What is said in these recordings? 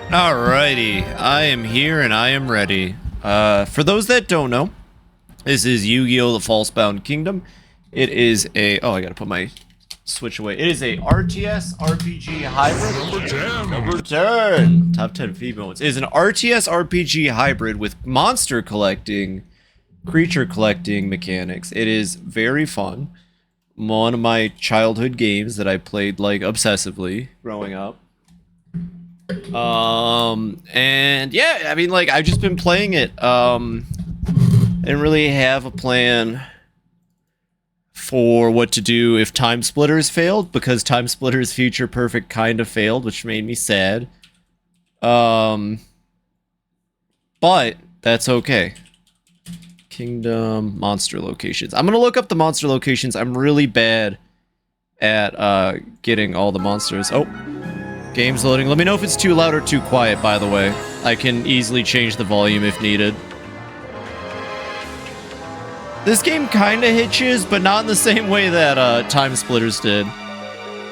Alrighty, I am here and I am ready. For those that don't know, this is Yu-Gi-Oh! The Falsebound Kingdom. It is a... Oh, I gotta put my switch away. It is a RTS RPG hybrid. Number 10. Top 10 Fibi moments. It is an RTS RPG hybrid with monster collecting, creature collecting mechanics. It is very fun. One of my childhood games that I played, like, obsessively growing up. And yeah, I mean, like, I've just been playing it. Didn't really have a plan for what to do if Time Splitters failed, because Time Splitters Future Perfect kind of failed, which made me sad. But that's okay. Kingdom monster locations. I'm gonna look up the monster locations. I'm really bad at getting all the monsters. Oh. Game's loading. Let me know if it's too loud or too quiet, by the way. I can easily change the volume if needed. This game kind of hitches, but not in the same way that Time Splitters did.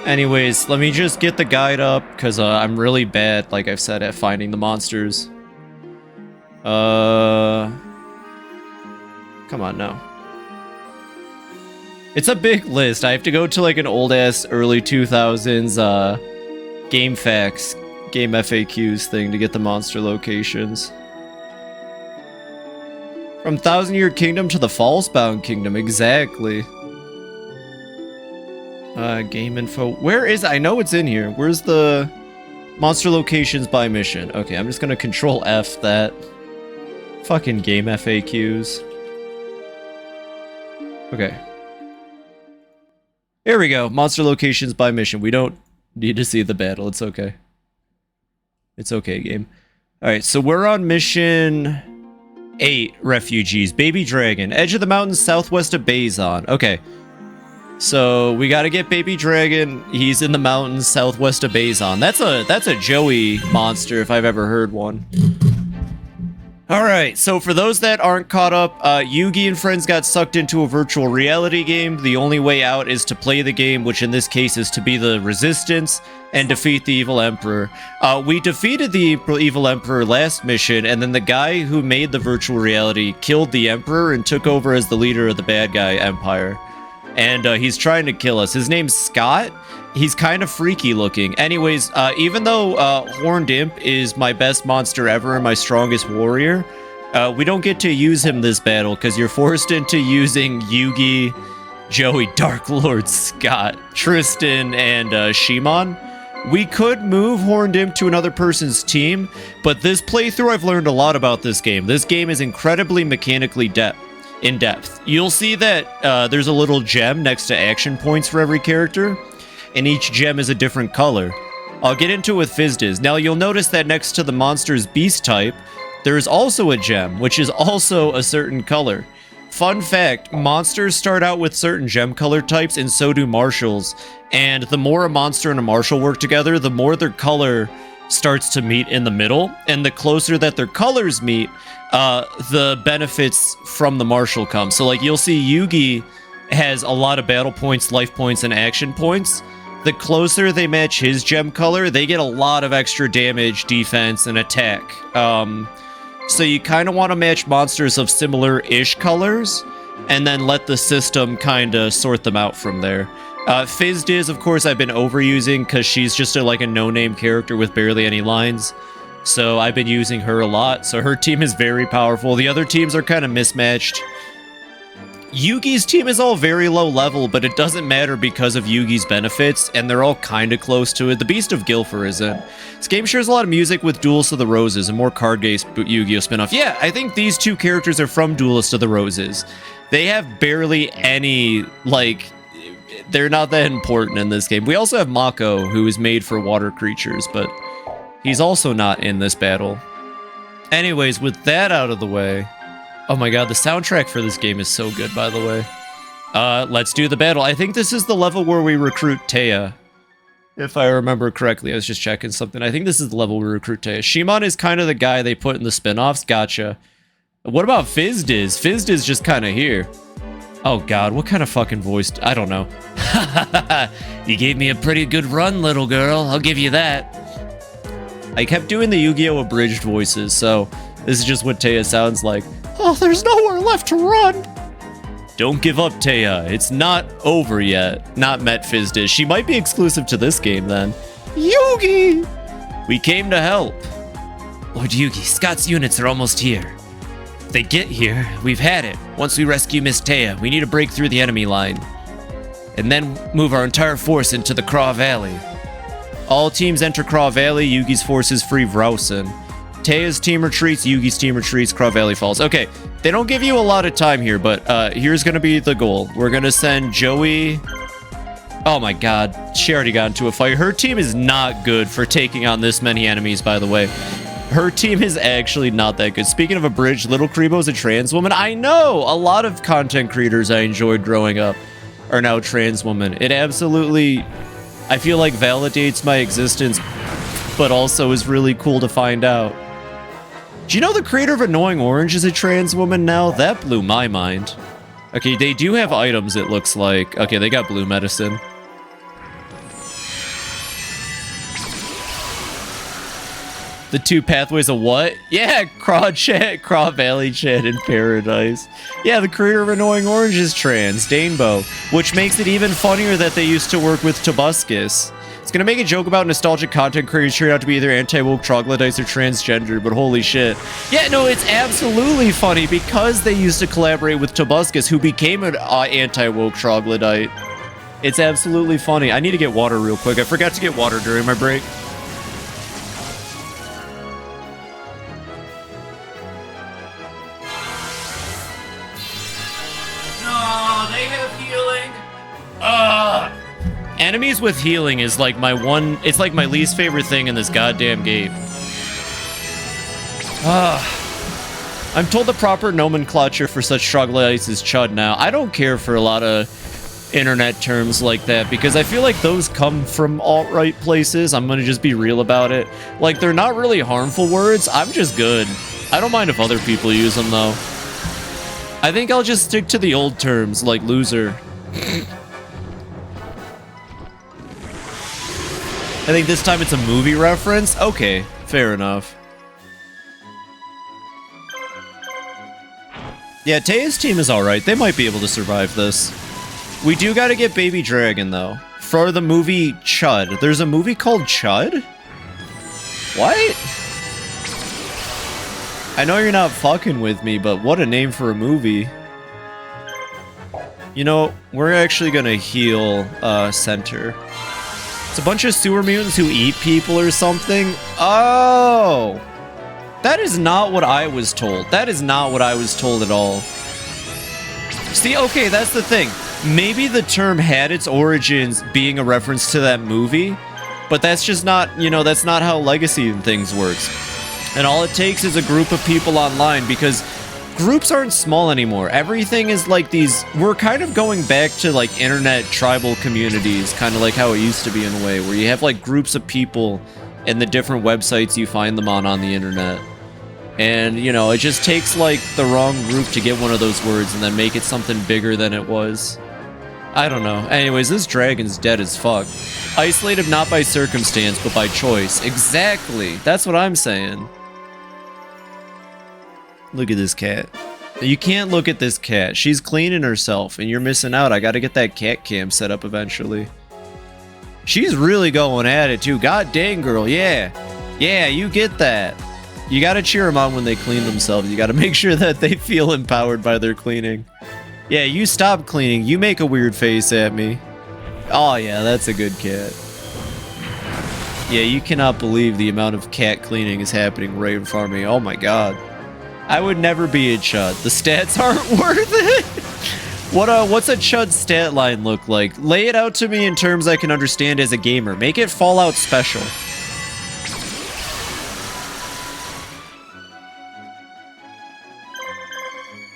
Anyways, let me just get the guide up, because I'm really bad, like I've said, at finding the monsters. Come on, no. It's a big list. I have to go to, like, an old-ass early 2000s, Game Facts, Game FAQs thing to get the monster locations. From Thousand Year Kingdom to the Falsebound Kingdom, exactly. Game info. Where is it? I know it's in here. Where's the monster locations by mission? Okay, I'm just gonna Control F that. Fucking Game FAQs. Okay. Here we go. Monster locations by mission. We don't need to see the battle. It's okay. It's okay, game. Alright, so we're on mission 8, refugees. Baby Dragon. Edge of the mountains southwest of Bazon. Okay. So we gotta get Baby Dragon. He's in the mountains southwest of Bazon. That's a Joey monster if I've ever heard one. Alright, so for those that aren't caught up, Yugi and friends got sucked into a virtual reality game. The only way out is to play the game, which in this case is to be the Resistance and defeat the Evil Emperor. We defeated the Evil Emperor last mission, and then the guy who made the virtual reality killed the Emperor and took over as the leader of the bad guy Empire. And he's trying to kill us. His name's Scott. He's kind of freaky looking. Anyways, even though Horned Imp is my best monster ever and my strongest warrior, we don't get to use him this battle because you're forced into using Yugi, Joey, Dark Lord, Scott, Tristan, and Shimon. We could move Horned Imp to another person's team, but this playthrough I've learned a lot about this game. This game is incredibly mechanically in depth. You'll see that there's a little gem next to action points for every character, and each gem is a different color. I'll get into it with Fizdiz. Now you'll notice that next to the monster's beast type, there is also a gem, which is also a certain color. Fun fact, monsters start out with certain gem color types, and so do marshals. And the more a monster and a marshal work together, the more their color starts to meet in the middle. And the closer that their colors meet, the benefits from the marshal come. So like you'll see Yugi has a lot of battle points, life points, and action points. The closer they match his gem color, they get a lot of extra damage, defense, and attack. So you kind of want to match monsters of similar-ish colors, and then let the system kind of sort them out from there. Fizdiz, of course, I've been overusing because she's just like a no-name character with barely any lines. So I've been using her a lot. So her team is very powerful. The other teams are kind of mismatched. Yugi's team is all very low level, but it doesn't matter because of Yugi's benefits, and they're all kind of close to it. The Beast of Gilfer isn't. This game shares a lot of music with Duelist of the Roses, a more card-based Yu-Gi-Oh! Spinoff. Yeah, I think these two characters are from Duelist of the Roses. They have barely any, like, they're not that important in this game. We also have Mako, who is made for water creatures, but he's also not in this battle. Anyways, with that out of the way... Oh my god, the soundtrack for this game is so good, by the way. Let's do the battle. I think this is the level where we recruit Taya. If I remember correctly, I was just checking something. I think this is the level we recruit Taya. Shimon is kind of the guy they put in the spin-offs. Gotcha. What about Fizdiz? Fizdiz just kind of here. Oh god, what kind of fucking voice? I don't know. You gave me a pretty good run, little girl. I'll give you that. I kept doing the Yu-Gi-Oh! Abridged voices, so this is just what Taya sounds like. Oh, there's nowhere left to run. Don't give up, Taya. It's not over yet. Not Metphizdish. She might be exclusive to this game, then. Yugi! We came to help. Lord Yugi, Scott's units are almost here. If they get here, we've had it. Once we rescue Miss Taya, we need to break through the enemy line. And then move our entire force into the Craw Valley. All teams enter Craw Valley. Yugi's forces free Vrausen. Taya's team retreats. Yugi's team retreats. Craw Valley falls. Okay, they don't give you a lot of time here, but here's going to be the goal. We're going to send Joey... Oh my god, she already got into a fight. Her team is not good for taking on this many enemies, by the way. Her team is actually not that good. Speaking of a bridge, Little Kribo's a trans woman. I know! A lot of content creators I enjoyed growing up are now trans women. It absolutely, I feel like, validates my existence, but also is really cool to find out. Do you know the creator of Annoying Orange is a trans woman now? That blew my mind. Okay, they do have items, it looks like. Okay, they got blue medicine. The two pathways of what? Yeah, Craw Valley Chat in Paradise. Yeah, the creator of Annoying Orange is trans, Danebo, which makes it even funnier that they used to work with Tobuscus. It's gonna make a joke about nostalgic content creators turning out to be either anti-woke troglodytes or transgender, but holy shit. Yeah, no, it's absolutely funny because they used to collaborate with Tobuscus, who became an anti-woke troglodyte. It's absolutely funny. I need to get water real quick. I forgot to get water during my break. Enemies with healing is like my one... It's like my least favorite thing in this goddamn game. I'm told the proper nomenclature for such troglodytes is chud now. I don't care for a lot of internet terms like that because I feel like those come from alt-right places. I'm gonna just be real about it. Like, they're not really harmful words. I'm just good. I don't mind if other people use them, though. I think I'll just stick to the old terms, like loser. I think this time it's a movie reference. Okay, fair enough. Yeah, Taya's team is alright. They might be able to survive this. We do gotta get Baby Dragon, though. For the movie Chud. There's a movie called Chud? What? I know you're not fucking with me, but what a name for a movie. You know, we're actually gonna heal Center. It's a bunch of sewer mutants who eat people or something. Oh! That is not what I was told. That is not what I was told at all. See, okay, that's the thing. Maybe the term had its origins being a reference to that movie, but that's just not, you know, that's not how Legacy and things works. And all it takes is a group of people online, because groups aren't small anymore. Everything is like these... We're kind of going back to, like, internet tribal communities, kind of like how it used to be in a way, where you have, like, groups of people and the different websites you find them on the internet. And, you know, it just takes, like, the wrong group to get one of those words and then make it something bigger than it was. I don't know. Anyways, this dragon's dead as fuck. Isolated not by circumstance, but by choice. Exactly. That's what I'm saying. Look at this cat. You can't look at this cat. She's cleaning herself, and you're missing out. I gotta get that cat cam set up eventually. She's really going at it, too. God dang, girl. Yeah. Yeah, you get that. You gotta cheer them on when they clean themselves. You gotta make sure that they feel empowered by their cleaning. Yeah, you stop cleaning. You make a weird face at me. Oh, yeah, that's a good cat. Yeah, you cannot believe the amount of cat cleaning is happening right in front of me. Oh, my God. I would never be a chud. The stats aren't worth it. What's a chud stat line look like? Lay it out to me in terms I can understand as a gamer. Make it Fallout special.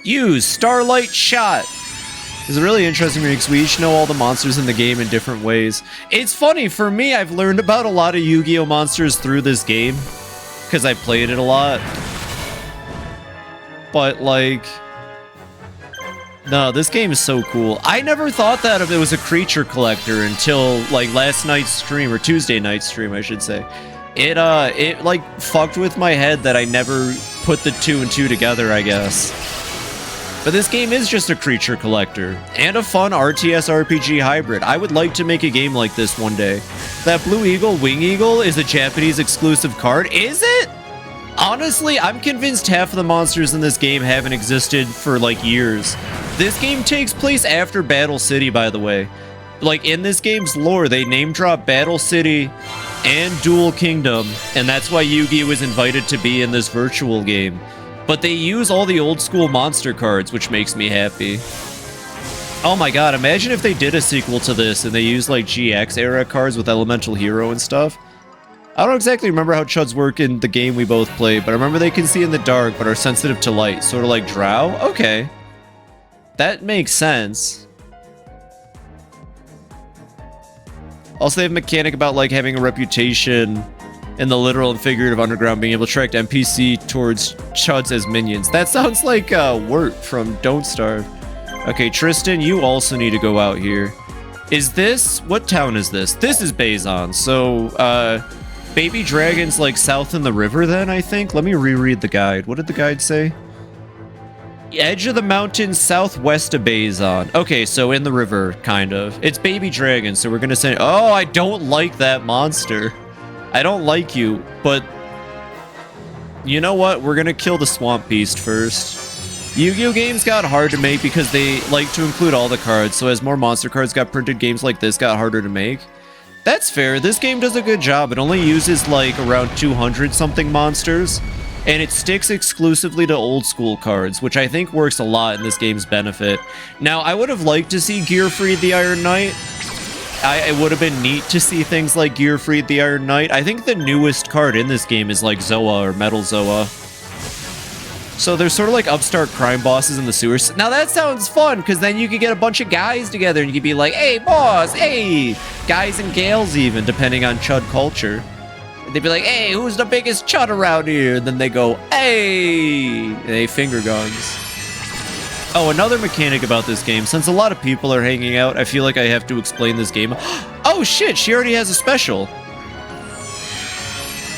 Use Starlight Shot. It's really interesting because we each know all the monsters in the game in different ways. It's funny, for me, I've learned about a lot of Yu-Gi-Oh monsters through this game because I played it a lot. But, like... No, this game is so cool. I never thought that if it was a creature collector until, like, last night's stream, or Tuesday night's stream, I should say. It like fucked with my head that I never put the 2 and 2 together, I guess. But this game is just a creature collector and a fun RTS RPG hybrid. I would like to make a game like this one day. That Blue Eagle Wing Eagle is a Japanese exclusive card. Is it? Honestly, I'm convinced half of the monsters in this game haven't existed for like years. This game takes place after Battle City, by the way. Like in this game's lore, they name drop Battle City and Dual Kingdom, and that's why Yu-Gi-Oh was invited to be in this virtual game. But they use all the old school monster cards, which makes me happy. Oh my god, imagine if they did a sequel to this and they used like GX era cards with Elemental Hero and stuff. I don't exactly remember how Chuds work in the game we both played, but I remember they can see in the dark but are sensitive to light, sort of like Drow. Okay. That makes sense. Also, they have a mechanic about like having a reputation in the literal and figurative underground, being able to attract NPC towards Chuds as minions. That sounds like Wirt from Don't Starve. Okay, Tristan, you also need to go out here. Is this... what town is this? This is Bazon. So, Baby Dragon's like south in the river then, I think? Let me reread the guide. What did the guide say? Edge of the mountains southwest of Bazon. Okay, so in the river, kind of. It's Baby Dragon, so we're gonna say... oh, I don't like that monster. I don't like you, but... you know what? We're gonna kill the Swamp Beast first. Yu-Gi-Oh! Games got hard to make because they like to include all the cards, so as more monster cards got printed, games like this got harder to make. That's fair. This game does a good job. It only uses like around 200-something monsters, and it sticks exclusively to old school cards, which I think works a lot in this game's benefit. Now, I would have liked to see Gearfried the Iron Knight. It would have been neat to see things like Gearfried the Iron Knight. I think the newest card in this game is like Zoa or Metal Zoa. So there's sort of like upstart crime bosses in the sewers. Now that sounds fun, because then you could get a bunch of guys together and you could be like, hey, boss, hey, guys and gals even, depending on Chud culture. They'd be like, hey, who's the biggest Chud around here? And then they go, hey, and they finger guns. Oh, another mechanic about this game. Since a lot of people are hanging out, I feel like I have to explain this game. Oh shit, she already has a special.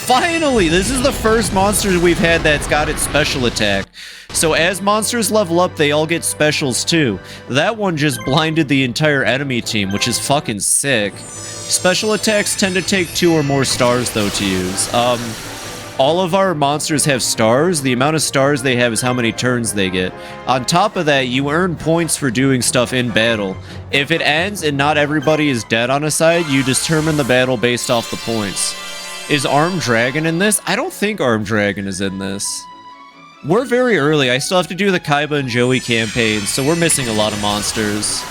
Finally, this is the first monster we've had that's got its special attack. So as monsters level up, they all get specials too. That one just blinded the entire enemy team, which is fucking sick. Special attacks tend to take 2 or more stars though to use. All of our monsters have stars. The amount of stars they have is how many turns they get. On top of that, you earn points for doing stuff in battle. If it ends and not everybody is dead on a side, you determine the battle based off the points. Is Armed Dragon in this? I don't think Armed Dragon is in this. We're very early. I still have to do the Kaiba and Joey campaigns, so we're missing a lot of monsters.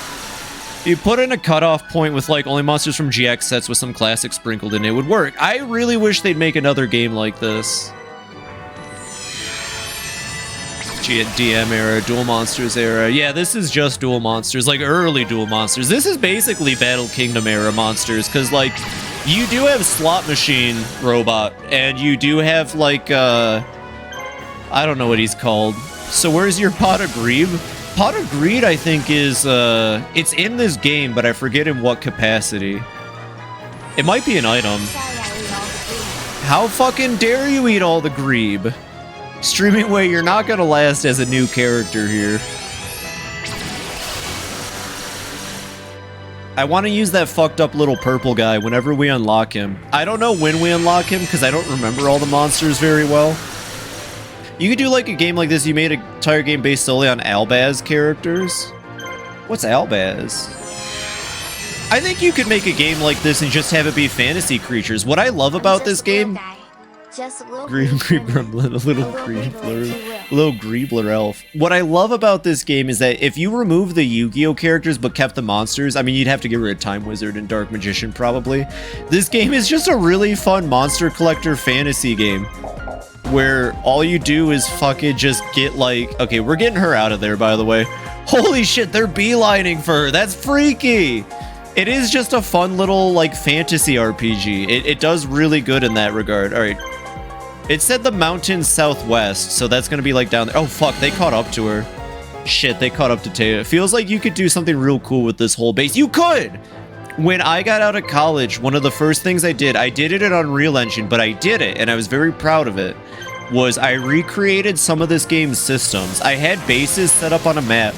You put in a cutoff point with like only monsters from GX sets with some classics sprinkled in, it would work. I really wish they'd make another game like this. DM era, Dual Monsters era. Yeah, this is just Dual Monsters, like early Dual Monsters. This is basically Battle Kingdom era monsters, because like, you do have Slot Machine Robot, and you do have like, I don't know what he's called. So where's your Pot of Greed? Pot of Greed, I think, is, it's in this game, but I forget in what capacity. It might be an item. How fucking dare you eat all the Greeb? Streaming Way, you're not gonna last as a new character here. I want to use that fucked up little purple guy whenever we unlock him. I don't know when we unlock him, because I don't remember all the monsters very well. You could do like a game like this. You made an entire game based solely on Albaz characters. What's Albaz? I think you could make a game like this and just have it be fantasy creatures. What I love about this game... Gremlin, a little Greebler elf. What I love about this game is that if you remove the Yu-Gi-Oh characters but kept the monsters, I mean, you'd have to get rid of Time Wizard and Dark Magician probably. This game is just a really fun monster collector fantasy game where all you do is fucking just get like... okay, we're getting her out of there, by the way. Holy shit, they're beelining for her. That's freaky. It is just a fun little like fantasy RPG. It does really good in that regard. All right. It said the mountains southwest, so that's gonna be like down there. Oh fuck, they caught up to her. Shit, they caught up to Taya. It feels like you could do something real cool with this whole base. You could! When I got out of college, one of the first things I did it in Unreal Engine, but I did it, and I was very proud of it, was I recreated some of this game's systems. I had bases set up on a map,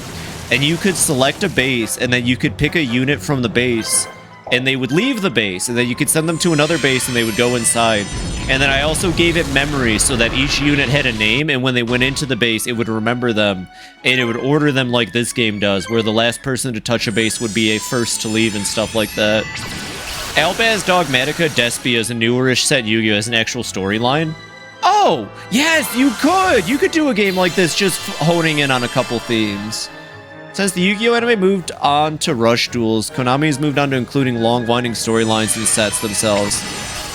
and you could select a base, and then you could pick a unit from the base, and they would leave the base, and then you could send them to another base, and they would go inside. And then I also gave it memory so that each unit had a name, and when they went into the base, it would remember them, and it would order them like this game does, where the last person to touch a base would be a first to leave and stuff like that. Albaz Dogmatica Despia is a newerish set Yu-Gi-Oh! Has an actual storyline. Oh, yes, you could! You could do a game like this just honing in on a couple themes. Since the Yu-Gi-Oh! Anime moved on to Rush Duels, Konami has moved on to including long, winding storylines in sets themselves.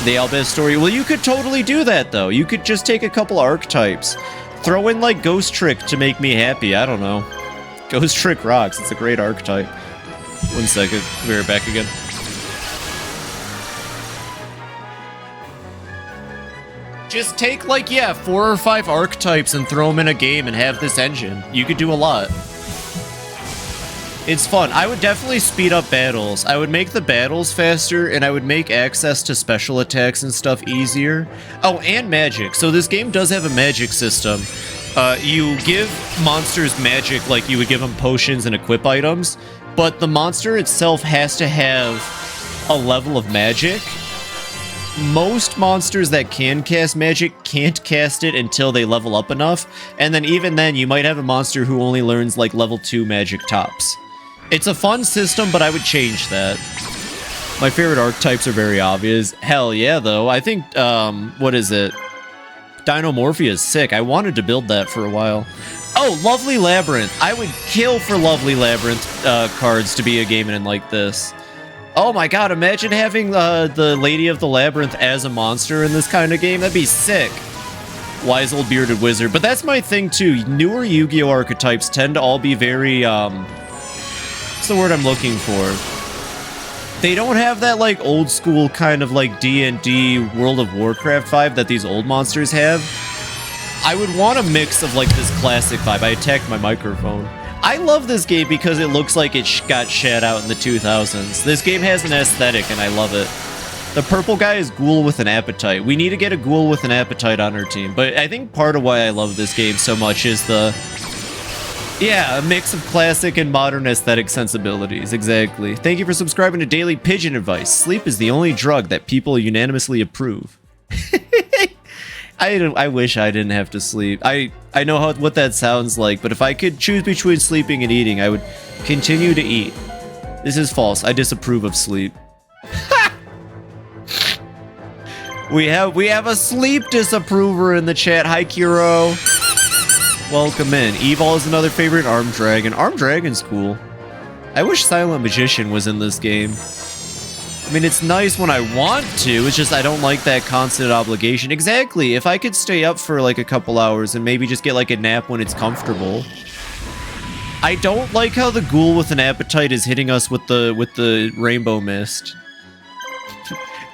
The Albaz story, well, you could totally do that, though. You could just take a couple archetypes. Throw in, like, Ghost Trick to make me happy, I don't know. Ghost Trick rocks, it's a great archetype. 1 second, we're back again. Just take, like, yeah, 4 or 5 archetypes and throw them in a game and have this engine. You could do a lot. It's fun. I would definitely speed up battles. I would make the battles faster, and I would make access to special attacks and stuff easier. Oh, and magic. So this game does have a magic system. You give monsters magic like you would give them potions and equip items, but the monster itself has to have a level of magic. Most monsters that can cast magic can't cast it until they level up enough, and then even then you might have a monster who only learns like level 2 magic tops. It's a fun system, but I would change that. My favorite archetypes are very obvious. Hell yeah, though. I think, what is it? Dinomorphia is sick. I wanted to build that for a while. Oh, Lovely Labyrinth. I would kill for Lovely Labyrinth cards to be a game in like this. Oh my god, imagine having the Lady of the Labyrinth as a monster in this kind of game. That'd be sick. Wise Old Bearded Wizard. But that's my thing, too. Newer Yu-Gi-Oh! Archetypes tend to all be very, what's the word I'm looking for? They don't have that, like, old school kind of, like, D&D World of Warcraft vibe that these old monsters have. I would want a mix of, like, this classic vibe. I attacked my microphone. I love this game because it looks like it got shat out in the 2000s. This game has an aesthetic, and I love it. The purple guy is Ghoul with an Appetite. We need to get a Ghoul with an Appetite on our team. But I think part of why I love this game so much is the... yeah, a mix of classic and modern aesthetic sensibilities. Exactly. Thank you for subscribing to Daily Pigeon Advice. Sleep is the only drug that people unanimously approve. I wish I didn't have to sleep. I know what that sounds like, but if I could choose between sleeping and eating, I would continue to eat. This is false. I disapprove of sleep. We have a sleep disapprover in the chat. Hi, Kiro. Welcome in. Evil is another favorite. Armed Dragon. Armed Dragon's cool. I wish Silent Magician was in this game. I mean, it's nice when I want to, it's just I don't like that constant obligation. Exactly, if I could stay up for like a couple hours and maybe just get like a nap when it's comfortable. I don't like how the Ghoul with an Appetite is hitting us with the Rainbow Mist.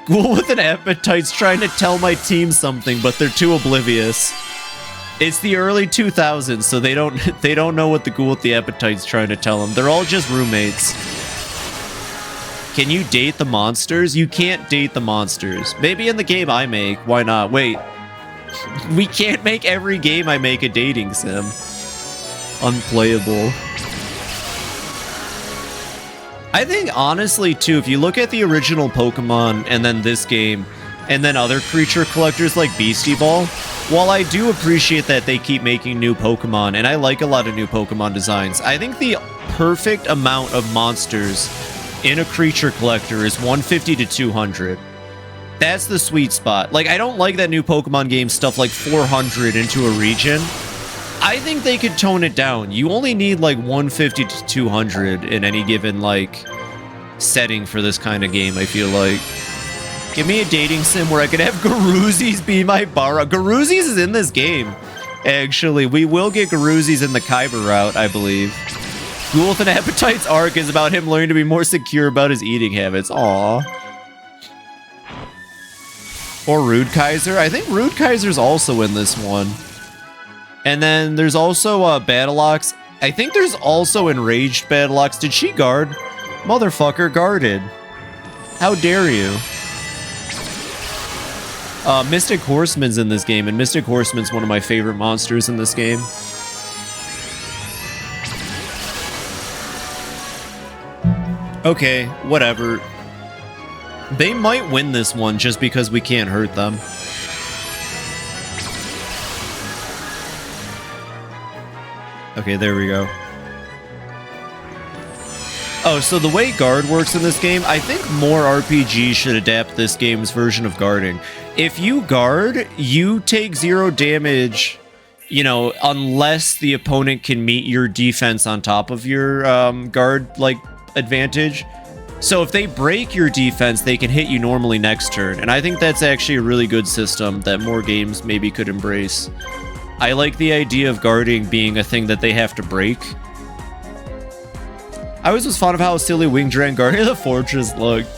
Ghoul with an Appetite's trying to tell my team something, but they're too oblivious. It's the early 2000s, so they don't know what the Ghoul with the Appetite's trying to tell them. They're all just roommates. Can you date the monsters? You can't date the monsters. Maybe in the game I make. Why not? Wait. We can't make every game I make a dating sim. Unplayable. I think, honestly, too, if you look at the original Pokemon and then this game, and then other creature collectors like Beastie Ball, while I do appreciate that they keep making new Pokemon, and I like a lot of new Pokemon designs, I think the perfect amount of monsters in a creature collector is 150 to 200. That's the sweet spot. Like, I don't like that new Pokemon game stuff like 400 into a region. I think they could tone it down. You only need like 150 to 200 in any given like setting for this kind of game, I feel like. Give me a dating sim where I could have Garoozis be my Bara. Garoozis is in this game. Actually, we will get Garoozis in the Kyber route, I believe. Ghoul with an Appetite's arc is about him learning to be more secure about his eating habits. Aww. Or Rude Kaiser. I think Rude Kaiser's also in this one. And then there's also Battleox. I think there's also Enraged Battleox. Did she guard? Motherfucker guarded. How dare you? Mystic Horseman's in this game, and Mystic Horseman's one of my favorite monsters in this game. Okay, whatever. They might win this one just because we can't hurt them. Okay, there we go. Oh, so the way guard works in this game, I think more RPGs should adapt this game's version of guarding. If you guard, you take 0 damage, you know, unless the opponent can meet your defense on top of your guard, like, advantage. So if they break your defense, they can hit you normally next turn. And I think that's actually a really good system that more games maybe could embrace. I like the idea of guarding being a thing that they have to break. I always was fond of how silly Wing Dragon Guardian of the Fortress looked.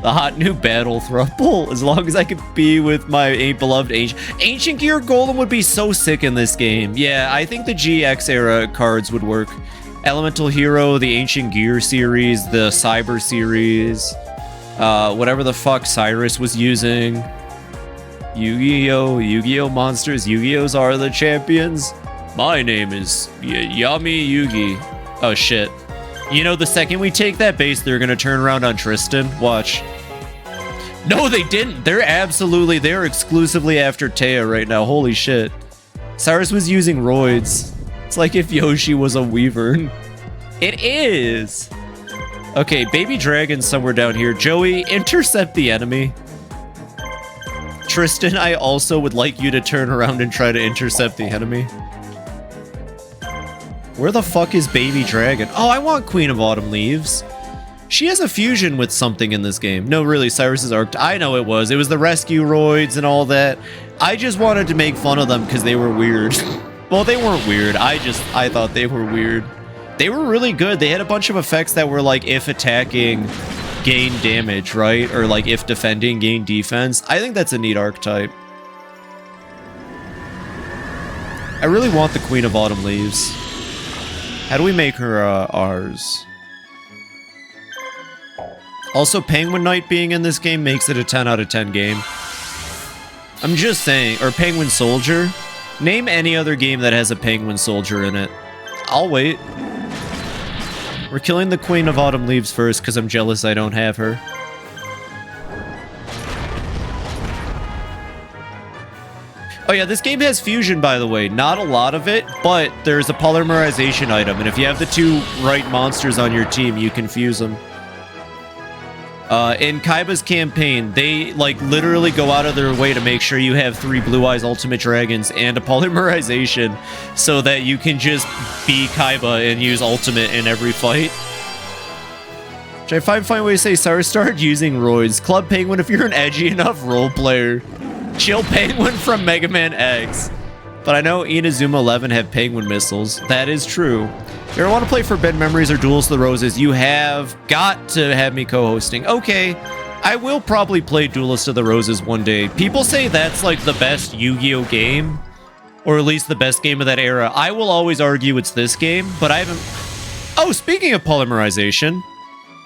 The hot new battle thruple. As long as I could be with my beloved Ancient Gear Golem would be so sick in this game. Yeah, I think the GX era cards would work. Elemental Hero, the Ancient Gear series, the Cyber series, whatever the fuck Cyrus was using. Yu-Gi-Oh! Yu-Gi-Oh! Monsters. Yu-Gi-Ohs are the champions. My name is Yami Yugi. Oh shit. You know, the second we take that base, they're gonna turn around on Tristan. Watch. No, they didn't. They're exclusively after Taya right now. Holy shit. Cyrus was using roids. It's like if Yoshi was a Weaver. It is. Okay, baby dragon's somewhere down here. Joey, intercept the enemy. Tristan, I also would like you to turn around and try to intercept the enemy. Where the fuck is baby dragon? Oh, I want Queen of Autumn Leaves. She has a fusion with something in this game. No, really, Cyrus's arc. I know it was. It was the rescue roids and all that. I just wanted to make fun of them because they were weird. Well, they weren't weird. I thought they were weird. They were really good. They had a bunch of effects that were like if attacking, gain damage, right? Or like if defending, gain defense. I think that's a neat archetype. I really want the Queen of Autumn Leaves. How do we make her ours? Also, Penguin Knight being in this game makes it a 10 out of 10 game. I'm just saying. Or Penguin Soldier. Name any other game that has a Penguin Soldier in it. I'll wait. We're killing the Queen of Autumn Leaves first because I'm jealous I don't have her. Oh yeah, this game has fusion, by the way. Not a lot of it, but there's a polymerization item, and if you have the 2 right monsters on your team, you can fuse them. In Kaiba's campaign, they like literally go out of their way to make sure you have 3 Blue Eyes Ultimate Dragons and a polymerization so that you can just be Kaiba and use Ultimate in every fight. Which I find a fine way to say, Cyrus started using roids. Club Penguin, if you're an edgy enough role player. Chill Penguin from Mega Man X. But I know Inazuma 11 have Penguin missiles. That is true. If you ever want to play Forbidden Memories or Duels of the Roses, you have got to have me co-hosting. Okay, I will probably play Duelist of the Roses one day. People say that's like the best Yu-Gi-Oh game, or at least the best game of that era. I will always argue it's this game, but I haven't... Oh, speaking of polymerization,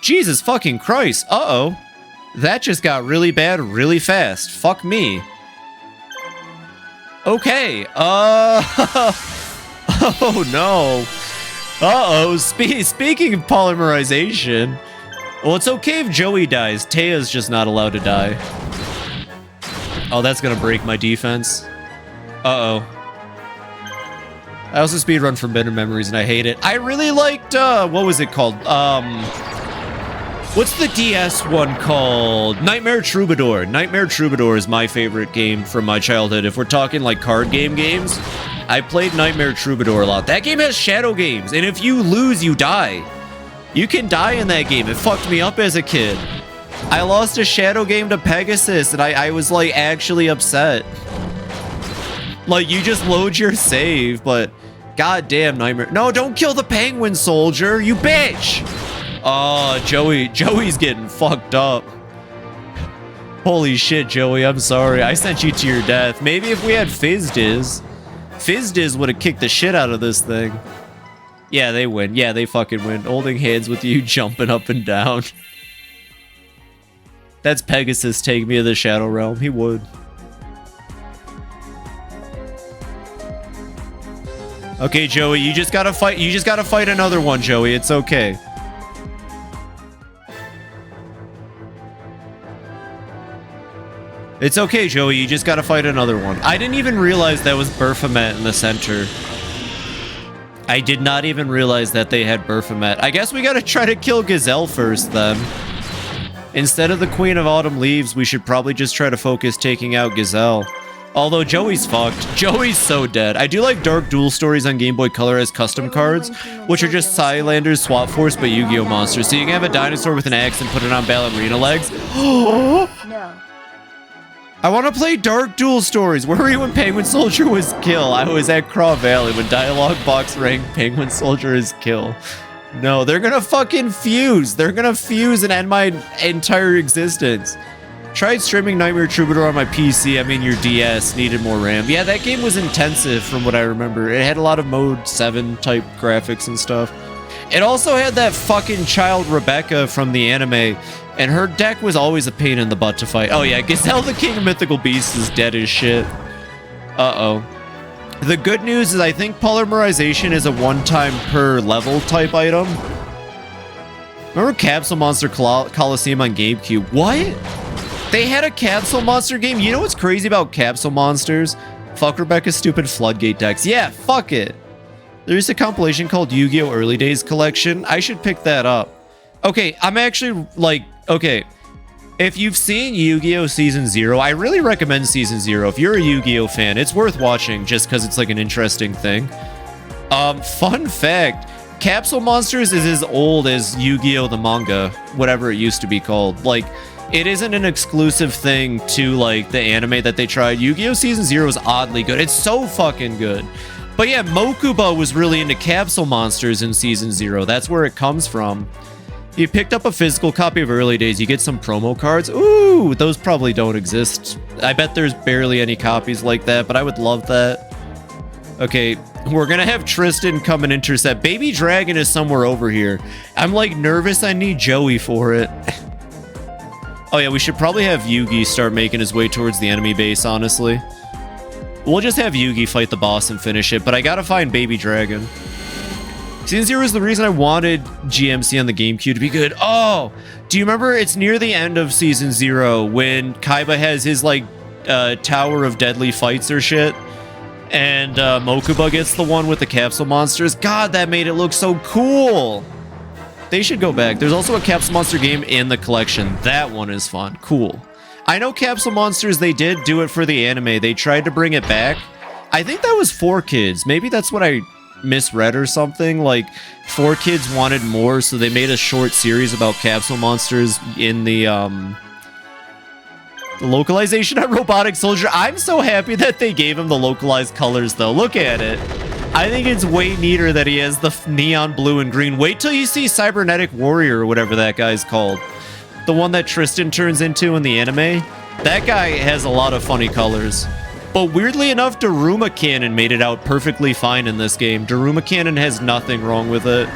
Jesus fucking Christ, uh-oh. That just got really bad really fast. Fuck me. Okay, oh no. Uh-oh, speaking of polymerization, well, it's okay if Joey dies. Taya's just not allowed to die. Oh, that's gonna break my defense. Uh-oh. I also speedrun Forbidden Memories, and I hate it. I really liked, what was it called? What's the DS one called? Nightmare Troubadour. Nightmare Troubadour is my favorite game from my childhood. If we're talking like card games, I played Nightmare Troubadour a lot. That game has shadow games, and if you lose, you die. You can die in that game. It fucked me up as a kid. I lost a shadow game to Pegasus, and I was like actually upset. Like, you just load your save, but goddamn Nightmare. No, don't kill the Penguin Soldier, you bitch! Oh, Joey's getting fucked up. Holy shit, Joey, I'm sorry. I sent you to your death. Maybe if we had Fizdiz would have kicked the shit out of this thing. Yeah, they win. Yeah, they fucking win. Holding hands with you, jumping up and down. That's Pegasus taking me to the Shadow Realm. He would. Okay, Joey, you just gotta fight. You just gotta fight another one, Joey. It's okay. It's okay, Joey. You just gotta fight another one. I didn't even realize that was Baphomet in the center. I did not even realize that they had Baphomet. I guess we gotta try to kill Gazelle first, then. Instead of the Queen of Autumn Leaves, we should probably just try to focus taking out Gazelle. Although Joey's fucked. Joey's so dead. I do like Dark Duel Stories on Game Boy Color as custom cards, which are just Skylanders Swap Force but Yu-Gi-Oh monsters. So you can have a dinosaur with an axe and put it on ballerina legs. No. I want to play Dark Duel Stories. Where were you when Penguin Soldier was kill? I was at Craw Valley when Dialogue Box ranked Penguin Soldier is kill. No, they're gonna fucking fuse. They're gonna fuse and end my entire existence. Tried streaming Nightmare Troubadour on my PC. I mean, your DS needed more RAM. Yeah, that game was intensive from what I remember. It had a lot of Mode 7 type graphics and stuff. It also had that fucking child Rebecca from the anime, and her deck was always a pain in the butt to fight. Oh yeah, Gazelle the King of Mythical Beasts is dead as shit. Uh-oh. The good news is I think polymerization is a one-time per level type item. Remember Capsule Monster Coliseum on GameCube? What? They had a Capsule Monster game? You know what's crazy about Capsule Monsters? Fuck Rebecca's stupid Floodgate decks. Yeah, fuck it. There's a compilation called Yu-Gi-Oh! Early Days Collection. I should pick that up. Okay, I'm actually, like, okay. If you've seen Yu-Gi-Oh! Season 0, I really recommend Season 0. If you're a Yu-Gi-Oh! Fan, it's worth watching just because it's, like, an interesting thing. Fun fact, Capsule Monsters is as old as Yu-Gi-Oh! The manga, whatever it used to be called. Like, it isn't an exclusive thing to, like, the anime that they tried. Yu-Gi-Oh! Season 0 is oddly good. It's so fucking good. But yeah, Mokuba was really into Capsule Monsters in Season 0. That's where it comes from. You picked up a physical copy of Early Days, you get some promo cards. Ooh, those probably don't exist. I bet there's barely any copies like that, but I would love that. Okay, we're gonna have Tristan come and intercept. Baby Dragon is somewhere over here. I'm, like, nervous I need Joey for it. Oh yeah, we should probably have Yugi start making his way towards the enemy base, honestly. We'll just have Yugi fight the boss and finish it, but I gotta find Baby Dragon. Season 0 is the reason I wanted GMC on the GameCube to be good. Oh, do you remember it's near the end of Season 0 when Kaiba has his, like, Tower of Deadly Fights or shit? And Mokuba gets the one with the Capsule Monsters? God, that made it look so cool! They should go back. There's also a Capsule Monster game in the collection. That one is fun. Cool. I know Capsule Monsters, they did do it for the anime. They tried to bring it back. I think that was 4Kids. Maybe that's what I misread or something. Like, 4Kids wanted more, so they made a short series about Capsule Monsters in the localization on Robotic Soldier. I'm so happy that they gave him the localized colors, though. Look at it. I think it's way neater that he has the neon blue and green. Wait till you see Cybernetic Warrior or whatever that guy's called. The one that Tristan turns into in the anime. That guy has a lot of funny colors. But weirdly enough, Daruma Cannon made it out perfectly fine in this game. Daruma Cannon has nothing wrong with it.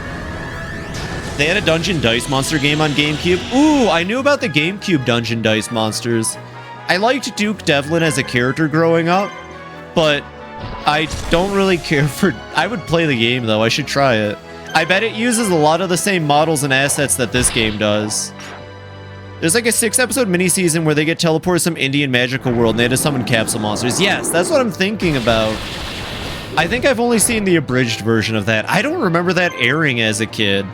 They had a Dungeon Dice Monster game on GameCube. Ooh, I knew about the GameCube Dungeon Dice Monsters. I liked Duke Devlin as a character growing up, but I don't really care for... I would play the game, though. I should try it. I bet it uses a lot of the same models and assets that this game does. There's like a 6-episode mini-season where they get teleported to some Indian magical world and they had to summon Capsule Monsters. Yes, that's what I'm thinking about. I think I've only seen the abridged version of that. I don't remember that airing as a kid.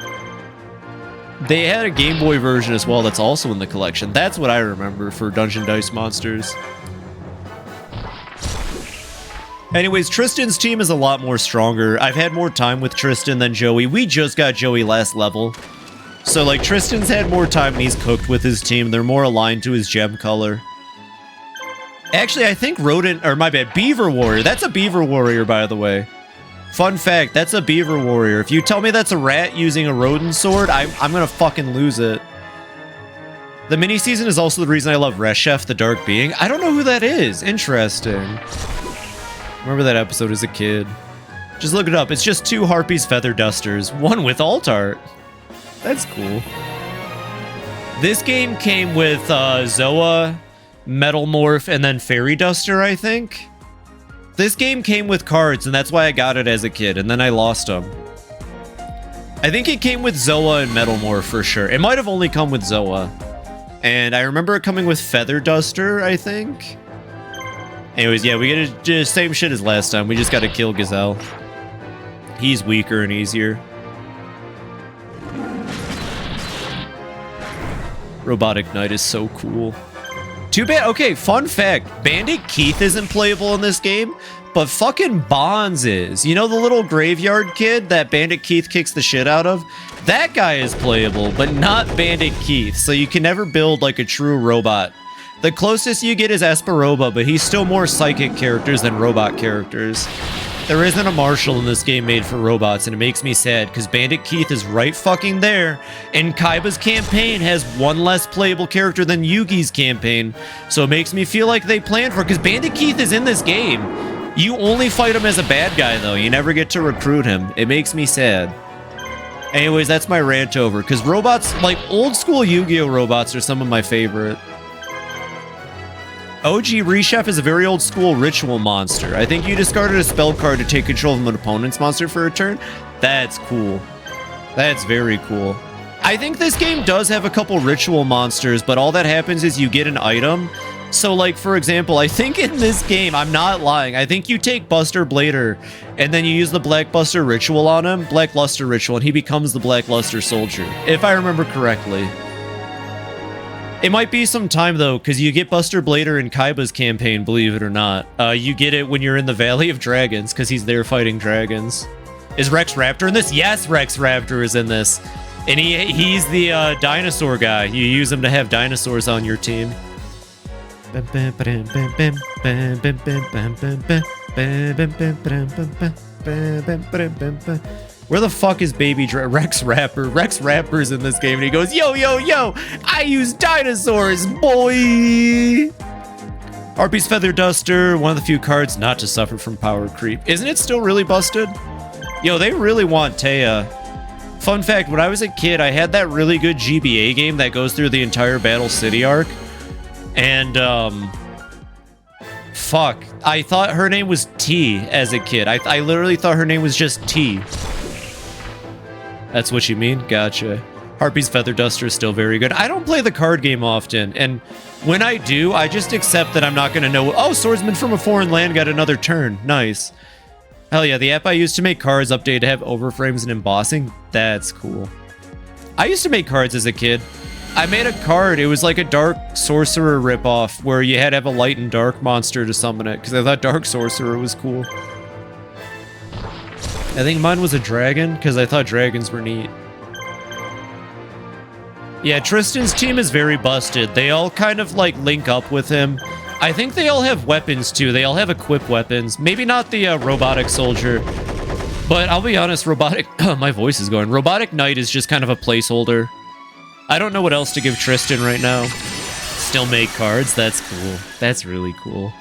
They had a Game Boy version as well that's also in the collection. That's what I remember for Dungeon Dice Monsters. Anyways, Tristan's team is a lot more stronger. I've had more time with Tristan than Joey. We just got Joey last level. So, like, Tristan's had more time and he's cooked with his team. They're more aligned to his gem color. Actually, I think Rodent... Or, my bad, Beaver Warrior. That's a Beaver Warrior, by the way. Fun fact, that's a Beaver Warrior. If you tell me that's a rat using a rodent sword, I'm gonna fucking lose it. The mini-season is also the reason I love Reshef, the Dark Being. I don't know who that is. Interesting. Remember that episode as a kid. Just look it up. It's just 2 Harpies Feather Dusters. One with alt art. That's cool. This game came with Zoa, Metal Morph, and then Fairy Duster, I think. This game came with cards, and that's why I got it as a kid, and then I lost them. I think it came with Zoa and Metal Morph for sure. It might have only come with Zoa. And I remember it coming with Feather Duster, I think. Anyways, yeah, we get to do the same shit as last time. We just got to kill Gazelle. He's weaker and easier. Robotic Knight is so cool. Too bad. Okay, fun fact. Bandit Keith isn't playable in this game, but fucking Bonds is. You know the little graveyard kid that Bandit Keith kicks the shit out of? That guy is playable, but not Bandit Keith, so you can never build like a true robot. The closest you get is Esperoba, but he's still more psychic characters than robot characters. There isn't a Marshall in this game made for robots, and it makes me sad, because Bandit Keith is right fucking there, and Kaiba's campaign has one less playable character than Yugi's campaign, so it makes me feel like they planned for it, because Bandit Keith is in this game. You only fight him as a bad guy, though. You never get to recruit him. It makes me sad. Anyways, that's my rant over, because robots, like old school Yu-Gi-Oh! Robots are some of my favorite. OG Rechef is a very old school ritual monster. I think you discarded a spell card to take control of an opponent's monster for a turn. That's cool. That's very cool. I think this game does have a couple ritual monsters, but all that happens is you get an item. So, like, for example, I think in this game, I'm not lying, I think you take Buster Blader, and then you use the Black Buster Ritual on him, Black Luster Ritual, and he becomes the Black Luster Soldier, if I remember correctly. It might be some time, though, because you get Buster Blader in Kaiba's campaign, believe it or not. You get it when you're in the Valley of Dragons, because he's there fighting dragons. Is Rex Raptor in this? Yes, Rex Raptor is in this. And he's the dinosaur guy. You use him to have dinosaurs on your team. Where the fuck is Baby Rex Rapper? Rex Rapper's in this game, and he goes, yo, yo, yo, I use dinosaurs, boy! Harpy's Feather Duster, one of the few cards not to suffer from power creep. Isn't it still really busted? Yo, they really want Taya. Fun fact, when I was a kid, I had that really good GBA game that goes through the entire Battle City arc. And, fuck. I thought her name was T as a kid. I literally thought her name was just T. That's what you mean? Gotcha. Harpy's Feather Duster is still very good. I don't play the card game often, and when I do, I just accept that I'm not going to know. Oh, Swordsman from a Foreign Land got another turn. Nice. Hell yeah, the app I used to make cards updated to have overframes and embossing. That's cool. I used to make cards as a kid. I made a card. It was like a Dark Sorcerer ripoff where you had to have a light and dark monster to summon it because I thought Dark Sorcerer was cool. I think mine was a dragon because I thought dragons were neat. Yeah, Tristan's team is very busted. They all kind of like link up with him. I think they all have weapons too. They all have equipped weapons. Maybe not the robotic soldier, but I'll be honest, robotic... my voice is going. Robotic Knight is just kind of a placeholder. I don't know what else to give Tristan right now. Still make cards. That's cool. That's really cool.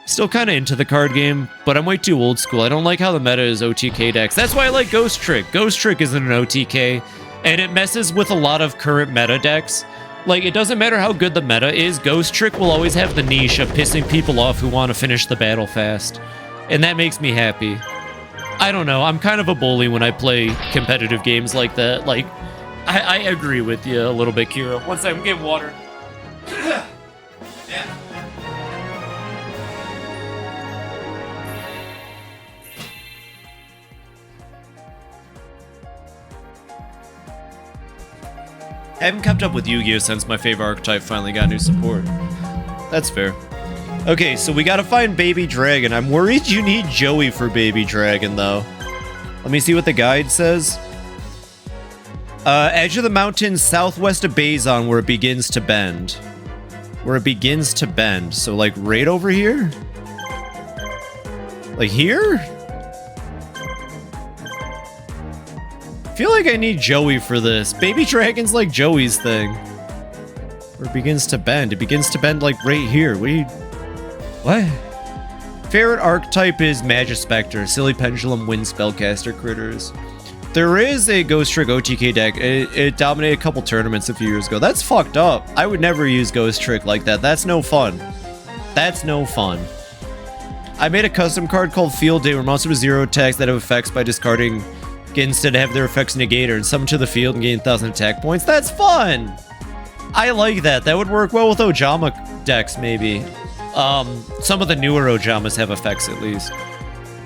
Still kind of into the card game, but I'm way too old school. I don't like how the meta is OTK decks. That's why I like Ghost Trick. Ghost Trick isn't an OTK, and it messes with a lot of current meta decks. Like, it doesn't matter how good the meta is, Ghost Trick will always have the niche of pissing people off who want to finish the battle fast. And that makes me happy. I don't know, I'm kind of a bully when I play competitive games like that. Like, I agree with you a little bit, Kira. One second, I'm getting water. Yeah. I haven't kept up with Yu-Gi-Oh! Since my favorite archetype finally got new support. That's fair. Okay, so we gotta find Baby Dragon. I'm worried you need Joey for Baby Dragon, though. Let me see what the guide says. Edge of the mountains southwest of Bazon where it begins to bend. Where it begins to bend. So, like, right over here? Like, here? I feel like I need Joey for this. Baby Dragon's like Joey's thing. Where it begins to bend. It begins to bend, like, right here. What? Favorite archetype is Magispector. Silly Pendulum, Wind Spellcaster critters. There is a Ghost Trick OTK deck. It dominated a couple tournaments a few years ago. That's fucked up. I would never use Ghost Trick like that. That's no fun. That's no fun. I made a custom card called Field Day where monsters with 0 attacks that have effects by discarding get instead to have their effects negated and summon to the field and gain 1,000 attack points. That's fun! I like that. That would work well with Ojama decks, maybe. Some of the newer Ojamas have effects, at least.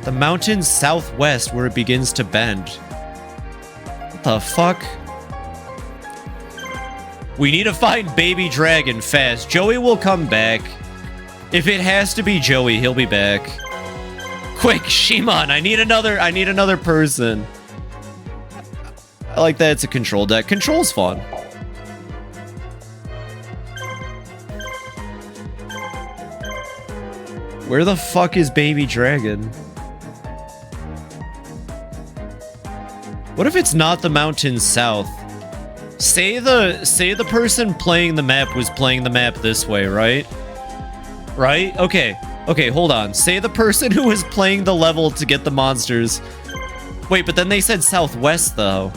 The mountains southwest where it begins to bend. What the fuck? We need to find Baby Dragon fast. Joey will come back. If it has to be Joey, he'll be back. Quick, Shimon, I need another person. I like that it's a control deck. Control's fun. Where the fuck is Baby Dragon? What if it's not the mountains south? Say the person playing the map was playing the map this way, right? Right? Okay. Okay, hold on. Say the person who was playing the level to get the monsters. Wait, but then they said southwest, though.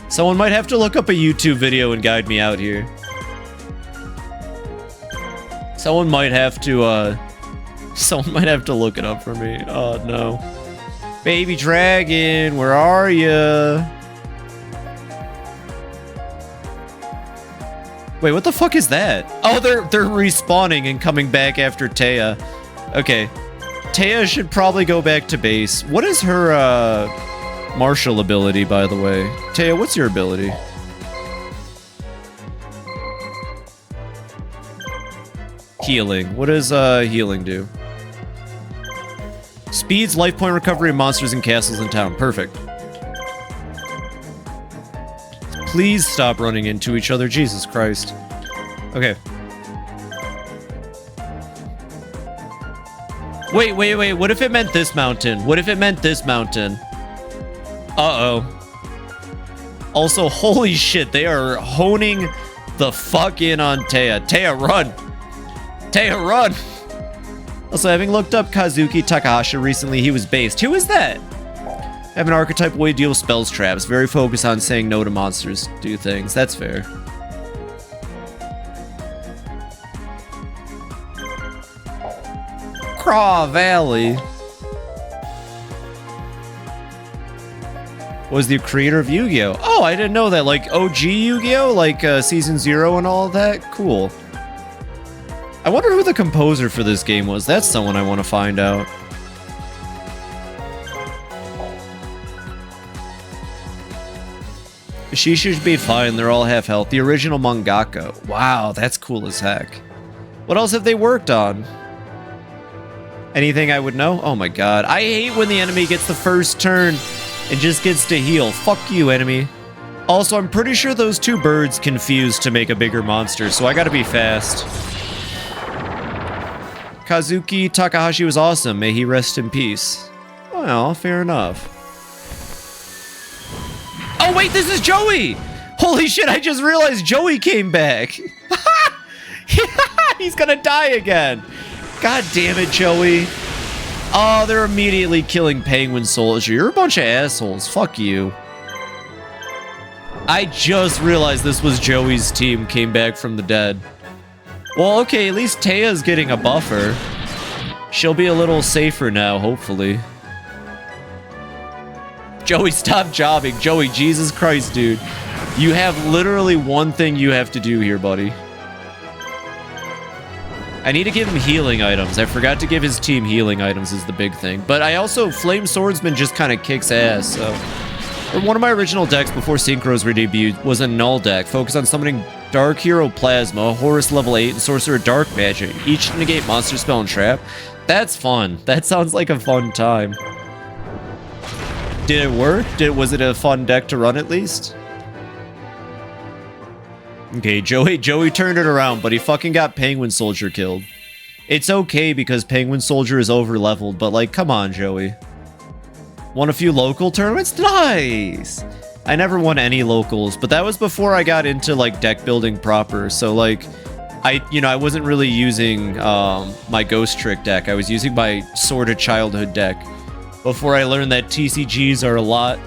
Someone might have to look up a YouTube video and guide me out here. Someone might have to look it up for me. Oh, no. Baby Dragon, where are ya? Wait, what the fuck is that? Oh, they're respawning and coming back after Taya. Okay. Taya should probably go back to base. What is her, martial ability, by the way? Taya, what's your ability? Healing. What does, healing do? Speeds, life point recovery, and monsters and castles in town. Perfect. Please stop running into each other. Jesus Christ. Okay. Wait. What if it meant this mountain? What if it meant this mountain? Uh-oh. Also, holy shit, they are honing the fuck in on Taya. Taya, run! Taya, run! Also, having looked up Kazuki Takahashi recently, he was based. Who is that? Have an archetype way to deal with spells traps. Very focused on saying no to monsters. Do things. That's fair. Craw Valley. Was the creator of Yu-Gi-Oh! Oh, I didn't know that. Like OG Yu-Gi-Oh! Like Season 0 and all of that? Cool. I wonder who the composer for this game was. That's someone I want to find out. She should be fine. They're all half health. The original mangaka. Wow, that's cool as heck. What else have they worked on? Anything I would know? Oh my god. I hate when the enemy gets the first turn and just gets to heal. Fuck you, enemy. Also, I'm pretty sure those two birds confused to make a bigger monster, so I gotta be fast. Kazuki Takahashi was awesome. May he rest in peace. Well, fair enough. Oh, wait, this is Joey! Holy shit, I just realized Joey came back. He's gonna die again. God damn it, Joey. Oh, they're immediately killing Penguin Soldier. You're a bunch of assholes. Fuck you. I just realized this was Joey's team came back from the dead. Well, okay, at least Taya's getting a buffer. She'll be a little safer now, hopefully. Joey, stop jobbing. Joey, Jesus Christ, dude. You have literally one thing you have to do here, buddy. I need to give him healing items. I forgot to give his team healing items is the big thing. But I also, Flame Swordsman just kind of kicks ass, so... One of my original decks before Synchro's redebuted was a null deck, focused on summoning Dark Hero Plasma, Horus level 8, and Sorcerer Dark Magic. Each negate monster spell and trap. That's fun. That sounds like a fun time. Did it work? Was it a fun deck to run at least? Okay, Joey turned it around, but he fucking got Penguin Soldier killed. It's okay because Penguin Soldier is over-leveled, but like, come on, Joey. Won a few local tournaments? Nice! I never won any locals, but that was before I got into, like, deck building proper, so, like, I wasn't really using my Ghost Trick deck. I was using my sort of childhood deck before I learned that TCGs are a lot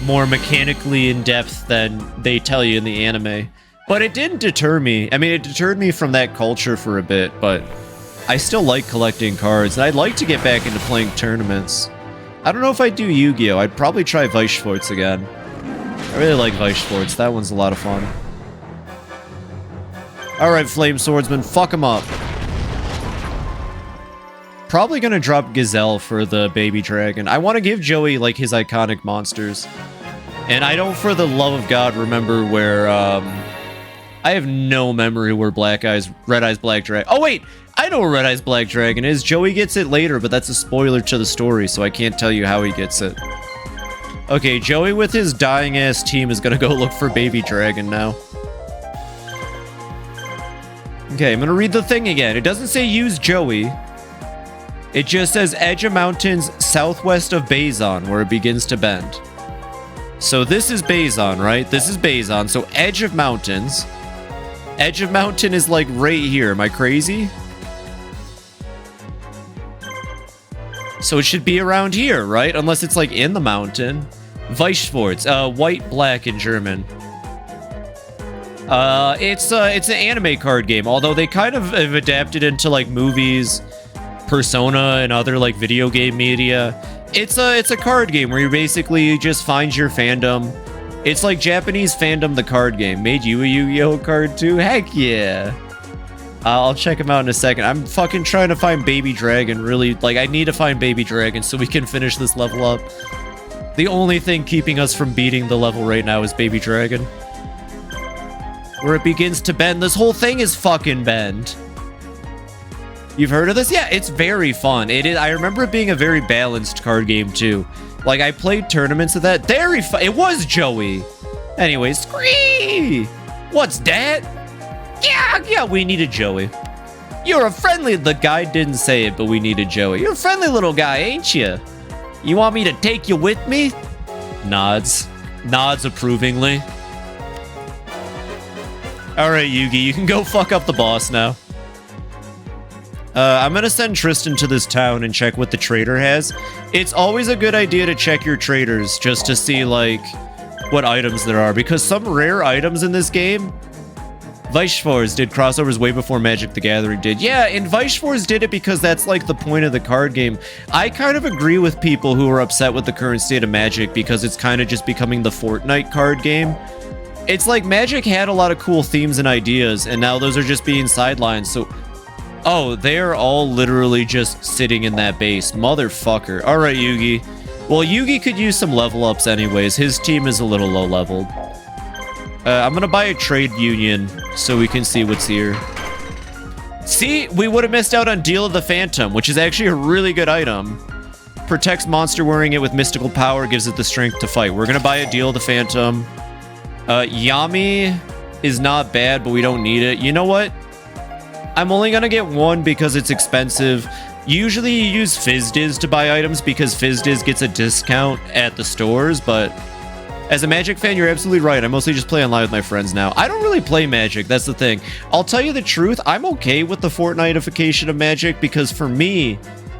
more mechanically in-depth than they tell you in the anime. But it didn't deter me. I mean, it deterred me from that culture for a bit, but I still like collecting cards, and I'd like to get back into playing tournaments. I don't know if I'd do Yu-Gi-Oh! I'd probably try Weichsports again. I really like Weichsports. That one's a lot of fun. Alright, Flame Swordsman, fuck him up. Probably gonna drop Gazelle for the baby dragon. I want to give Joey, like, his iconic monsters. And I don't, for the love of God, remember where, I have no memory where Red Eyes Black Dragon... Oh, wait! I know where Red Eyes Black Dragon is. Joey gets it later, but that's a spoiler to the story, so I can't tell you how he gets it. Okay, Joey with his dying-ass team is gonna go look for Baby Dragon now. Okay, I'm gonna read the thing again. It doesn't say use Joey. It just says edge of mountains southwest of Bazon, where it begins to bend. So this is Bazon, right? This is Bazon, so edge of mountains. Edge of mountain is like right here. Am I crazy? So it should be around here, right? Unless it's like in the mountain. Weichsports, white, black in German. It's an anime card game, although they kind of have adapted into like movies, Persona, and other like video game media. It's a card game where you basically just find your fandom. It's like Japanese Fandom the card game. Made you a Yu-Gi-Oh card too? Heck yeah. I'll check him out in a second. I'm fucking trying to find Baby Dragon, really. Like, I need to find Baby Dragon so we can finish this level up. The only thing keeping us from beating the level right now is Baby Dragon. Where it begins to bend. This whole thing is fucking bend. You've heard of this? Yeah, it's very fun. It is. I remember it being a very balanced card game too. Like, I played tournaments of that. Very fun. It was Joey. Anyways, Scree! What's that? Yeah, we needed Joey. You're a friendly... The guy didn't say it, but we needed Joey. You're a friendly little guy, ain't you? You want me to take you with me? Nods. Nods approvingly. Alright, Yugi, you can go fuck up the boss now. I'm gonna send Tristan to this town and check what the trader has. It's always a good idea to check your traders just to see, like, what items there are, because some rare items in this game... Weichsports did crossovers way before Magic the Gathering did. Yeah, and Weichsports did it because that's, like, the point of the card game. I kind of agree with people who are upset with the current state of Magic because it's kind of just becoming the Fortnite card game. It's like Magic had a lot of cool themes and ideas, and now those are just being sidelined, so... Oh, they're all literally just sitting in that base. Motherfucker. Alright, Yugi. Well, Yugi could use some level ups anyways. His team is a little low leveled. I'm gonna buy a trade union so we can see what's here. See? We would have missed out on Deal of the Phantom, which is actually a really good item. Protects monster wearing it with mystical power, gives it the strength to fight. We're gonna buy a Deal of the Phantom. Yami is not bad, but we don't need it. You know what? I'm only gonna get one because it's expensive. Usually you use FizzDiz to buy items because FizzDiz gets a discount at the stores, but as a Magic fan, you're absolutely right. I mostly just play online with my friends now. I don't really play Magic, that's the thing. I'll tell you the truth, I'm okay with the Fortnite-ification of Magic because for me,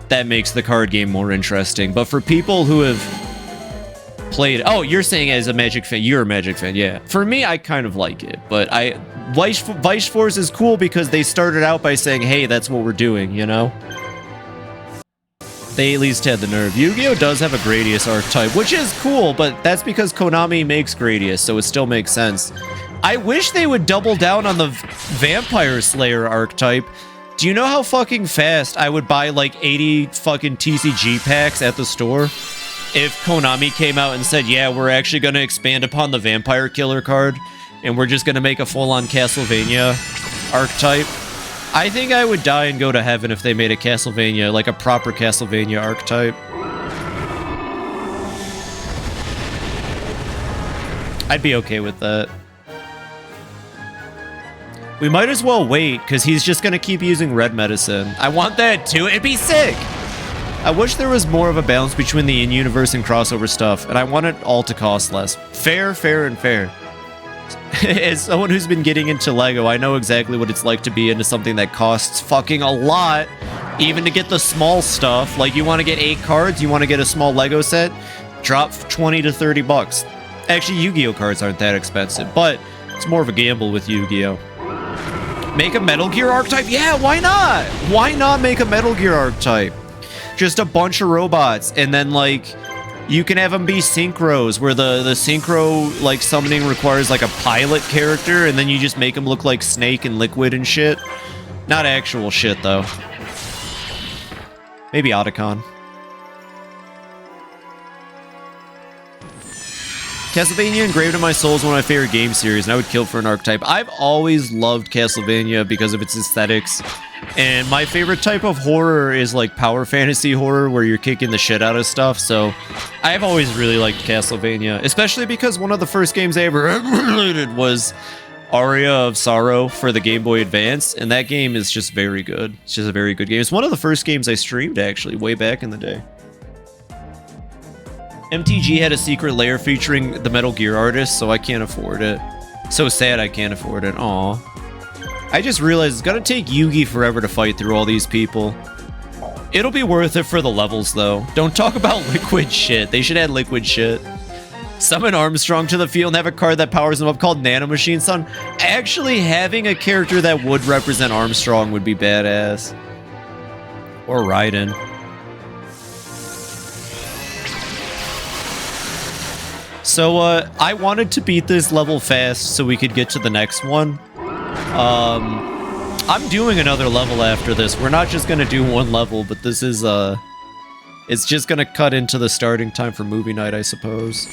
that makes the card game more interesting. But for people who have played... Oh, you're saying as a Magic fan, you're a Magic fan, yeah. For me, I kind of like it, but Weichsports is cool because they started out by saying, hey, that's what we're doing, you know? They at least had the nerve. Yu-Gi-Oh! Does have a Gradius archetype, which is cool, but that's because Konami makes Gradius, so it still makes sense. I wish they would double down on the Vampire Slayer archetype. Do you know how fucking fast I would buy like 80 fucking TCG packs at the store if Konami came out and said, yeah, we're actually going to expand upon the Vampire Killer card, and we're just going to make a full-on Castlevania archetype? I think I would die and go to heaven if they made a Castlevania, like a proper Castlevania archetype. I'd be okay with that. We might as well wait, because he's just going to keep using red medicine. I want that too. It'd be sick! I wish there was more of a balance between the in-universe and crossover stuff, and I want it all to cost less. Fair, fair, and fair. As someone who's been getting into Lego, I know exactly what it's like to be into something that costs fucking a lot, even to get the small stuff. Like, you want to get 8 cards, you want to get a small Lego set, drop 20 to 30 bucks. Actually, Yu-Gi-Oh cards aren't that expensive, but it's more of a gamble with Yu-Gi-Oh. Make a Metal Gear archetype? Yeah, why not? Why not make a Metal Gear archetype? Just a bunch of robots, and then, like, you can have them be synchros, where the synchro, like, summoning requires, like, a pilot character, and then you just make them look like Snake and Liquid and shit. Not actual shit, though. Maybe Otacon. Castlevania Engraved in My Soul is one of my favorite game series, and I would kill for an archetype. I've always loved Castlevania because of its aesthetics, and my favorite type of horror is like power fantasy horror, where you're kicking the shit out of stuff, so I've always really liked Castlevania, especially because one of the first games I ever emulated was Aria of Sorrow for the Game Boy Advance, and that game is just very good. It's just a very good game. It's one of the first games I streamed, actually, way back in the day. MTG had a secret layer featuring the Metal Gear artist, so I can't afford it. So sad I can't afford it. Aw. I just realized it's gonna take Yugi forever to fight through all these people. It'll be worth it for the levels, though. Don't talk about liquid shit. They should add liquid shit. Summon Armstrong to the field and have a card that powers him up called Nano Machine Son. Actually, having a character that would represent Armstrong would be badass. Or Raiden. So, I wanted to beat this level fast so we could get to the next one. I'm doing another level after this. We're not just gonna do one level, but this is, it's just gonna cut into the starting time for movie night, I suppose.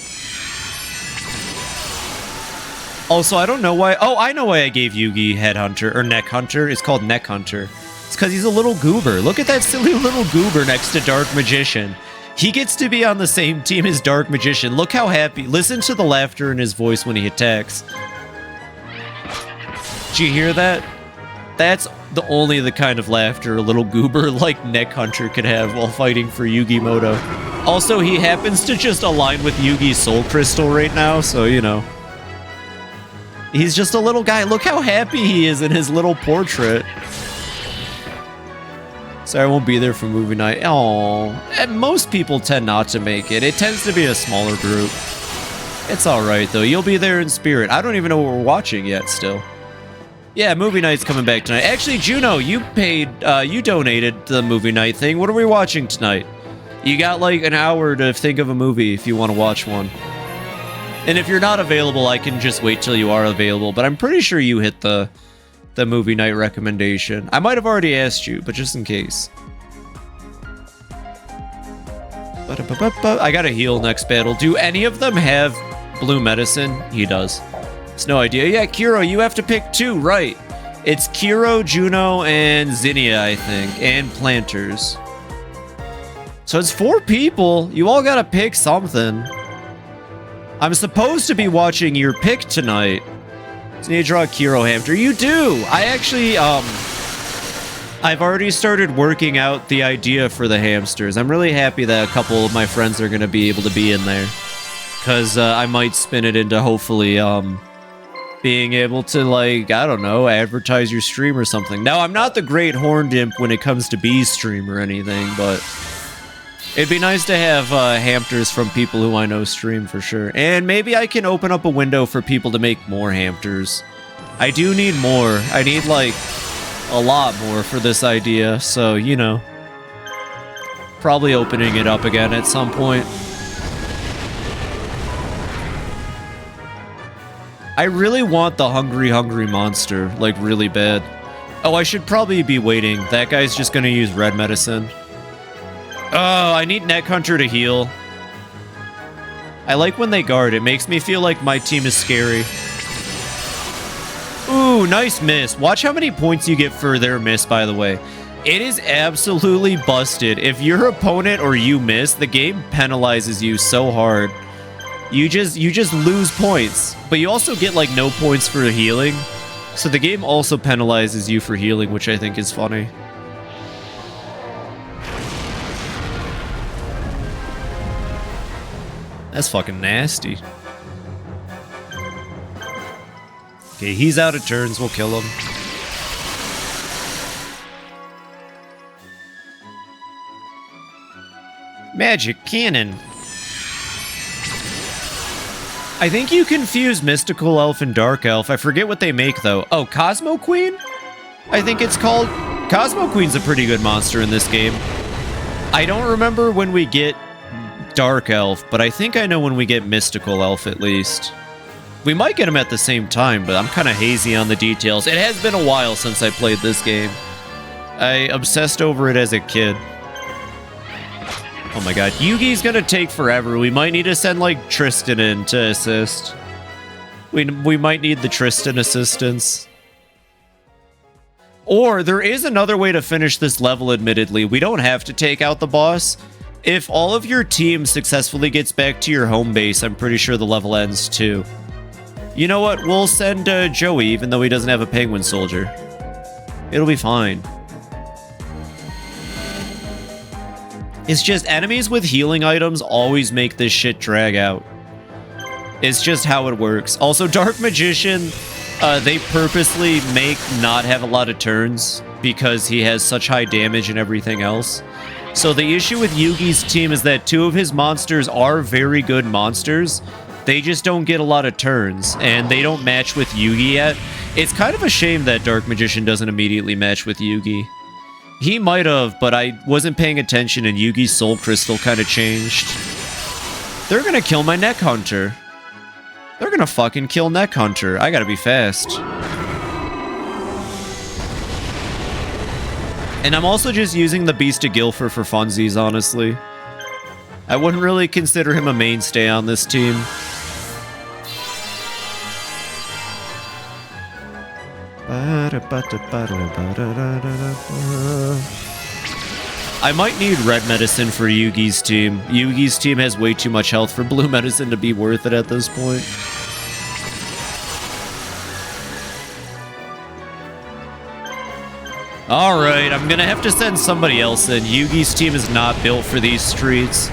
Also, I don't know why... Oh, I know why I gave Yugi Headhunter, or Neck Hunter. It's called Neck Hunter. It's because he's a little goober. Look at that silly little goober next to Dark Magician. He gets to be on the same team as Dark Magician. Look how happy. Listen to the laughter in his voice when he attacks. Did you hear that? That's only the kind of laughter a little goober like Neck Hunter could have while fighting for Yugimoto. Also, he happens to just align with Yugi's Soul Crystal right now, so, you know. He's just a little guy. Look how happy he is in his little portrait. Sorry, I won't be there for movie night. Aww. And most people tend not to make it. It tends to be a smaller group. It's alright, though. You'll be there in spirit. I don't even know what we're watching yet, still. Yeah, movie night's coming back tonight. Actually, Juno, you donated to the movie night thing. What are we watching tonight? You got, like, an hour to think of a movie if you want to watch one. And if you're not available, I can just wait till you are available. But I'm pretty sure you hit the movie night recommendation. I might have already asked you, but just in case. I gotta heal next battle. Do any of them have blue medicine? He does. It's no idea. Yeah, Kiro, you have to pick 2, right? It's Kiro, Juno, and Zinnia, I think. And Planters. So it's 4 people. You all gotta pick something. I'm supposed to be watching your pick tonight. So you need to draw a Kiro hamster. You do! I actually, I've already started working out the idea for the hamsters. I'm really happy that a couple of my friends are going to be able to be in there. Because I might spin it into, hopefully, being able to, like, I don't know, advertise your stream or something. Now, I'm not the great horned imp when it comes to Bee's stream or anything, but... it'd be nice to have hamsters from people who I know stream for sure. And maybe I can open up a window for people to make more hamsters. I do need more. I need, like, a lot more for this idea. So, you know. Probably opening it up again at some point. I really want the hungry monster, like, really bad. Oh, I should probably be waiting. That guy's just gonna use red medicine. Oh, I need Neck Hunter to heal. I like when they guard. It makes me feel like my team is scary. Ooh, nice miss. Watch how many points you get for their miss, by the way. It is absolutely busted. If your opponent or you miss, the game penalizes you so hard. You just lose points. But you also get, like, no points for healing. So the game also penalizes you for healing, which I think is funny. That's fucking nasty. Okay, he's out of turns. We'll kill him. Magic Cannon. I think you confuse Mystical Elf and Dark Elf. I forget what they make, though. Oh, Cosmo Queen? I think it's called. Cosmo Queen's a pretty good monster in this game. I don't remember when we get Dark Elf, but I think I know when we get Mystical Elf, at least. We might get them at the same time, but I'm kind of hazy on the details. It has been a while since I played this game. I obsessed over it as a kid. Oh my god, Yugi's gonna take forever. We might need to send, like, Tristan in to assist. We might need the Tristan assistance. Or, there is another way to finish this level, admittedly. We don't have to take out the boss. If all of your team successfully gets back to your home base, I'm pretty sure the level ends, too. You know what? We'll send Joey, even though he doesn't have a penguin soldier. It'll be fine. It's just enemies with healing items always make this shit drag out. It's just how it works. Also, Dark Magician, they purposely make not have a lot of turns because he has such high damage and everything else. So the issue with Yugi's team is that two of his monsters are very good monsters. They just don't get a lot of turns, and they don't match with Yugi yet. It's kind of a shame that Dark Magician doesn't immediately match with Yugi. He might have, but I wasn't paying attention and Yugi's Soul Crystal kind of changed. They're gonna kill my Neck Hunter. They're gonna fucking kill Neck Hunter. I gotta be fast. And I'm also just using the Beast of Guilford for funsies, honestly. I wouldn't really consider him a mainstay on this team. I might need red medicine for Yugi's team. Yugi's team has way too much health for blue medicine to be worth it at this point. Alright, I'm gonna have to send somebody else in. Yugi's team is not built for these streets.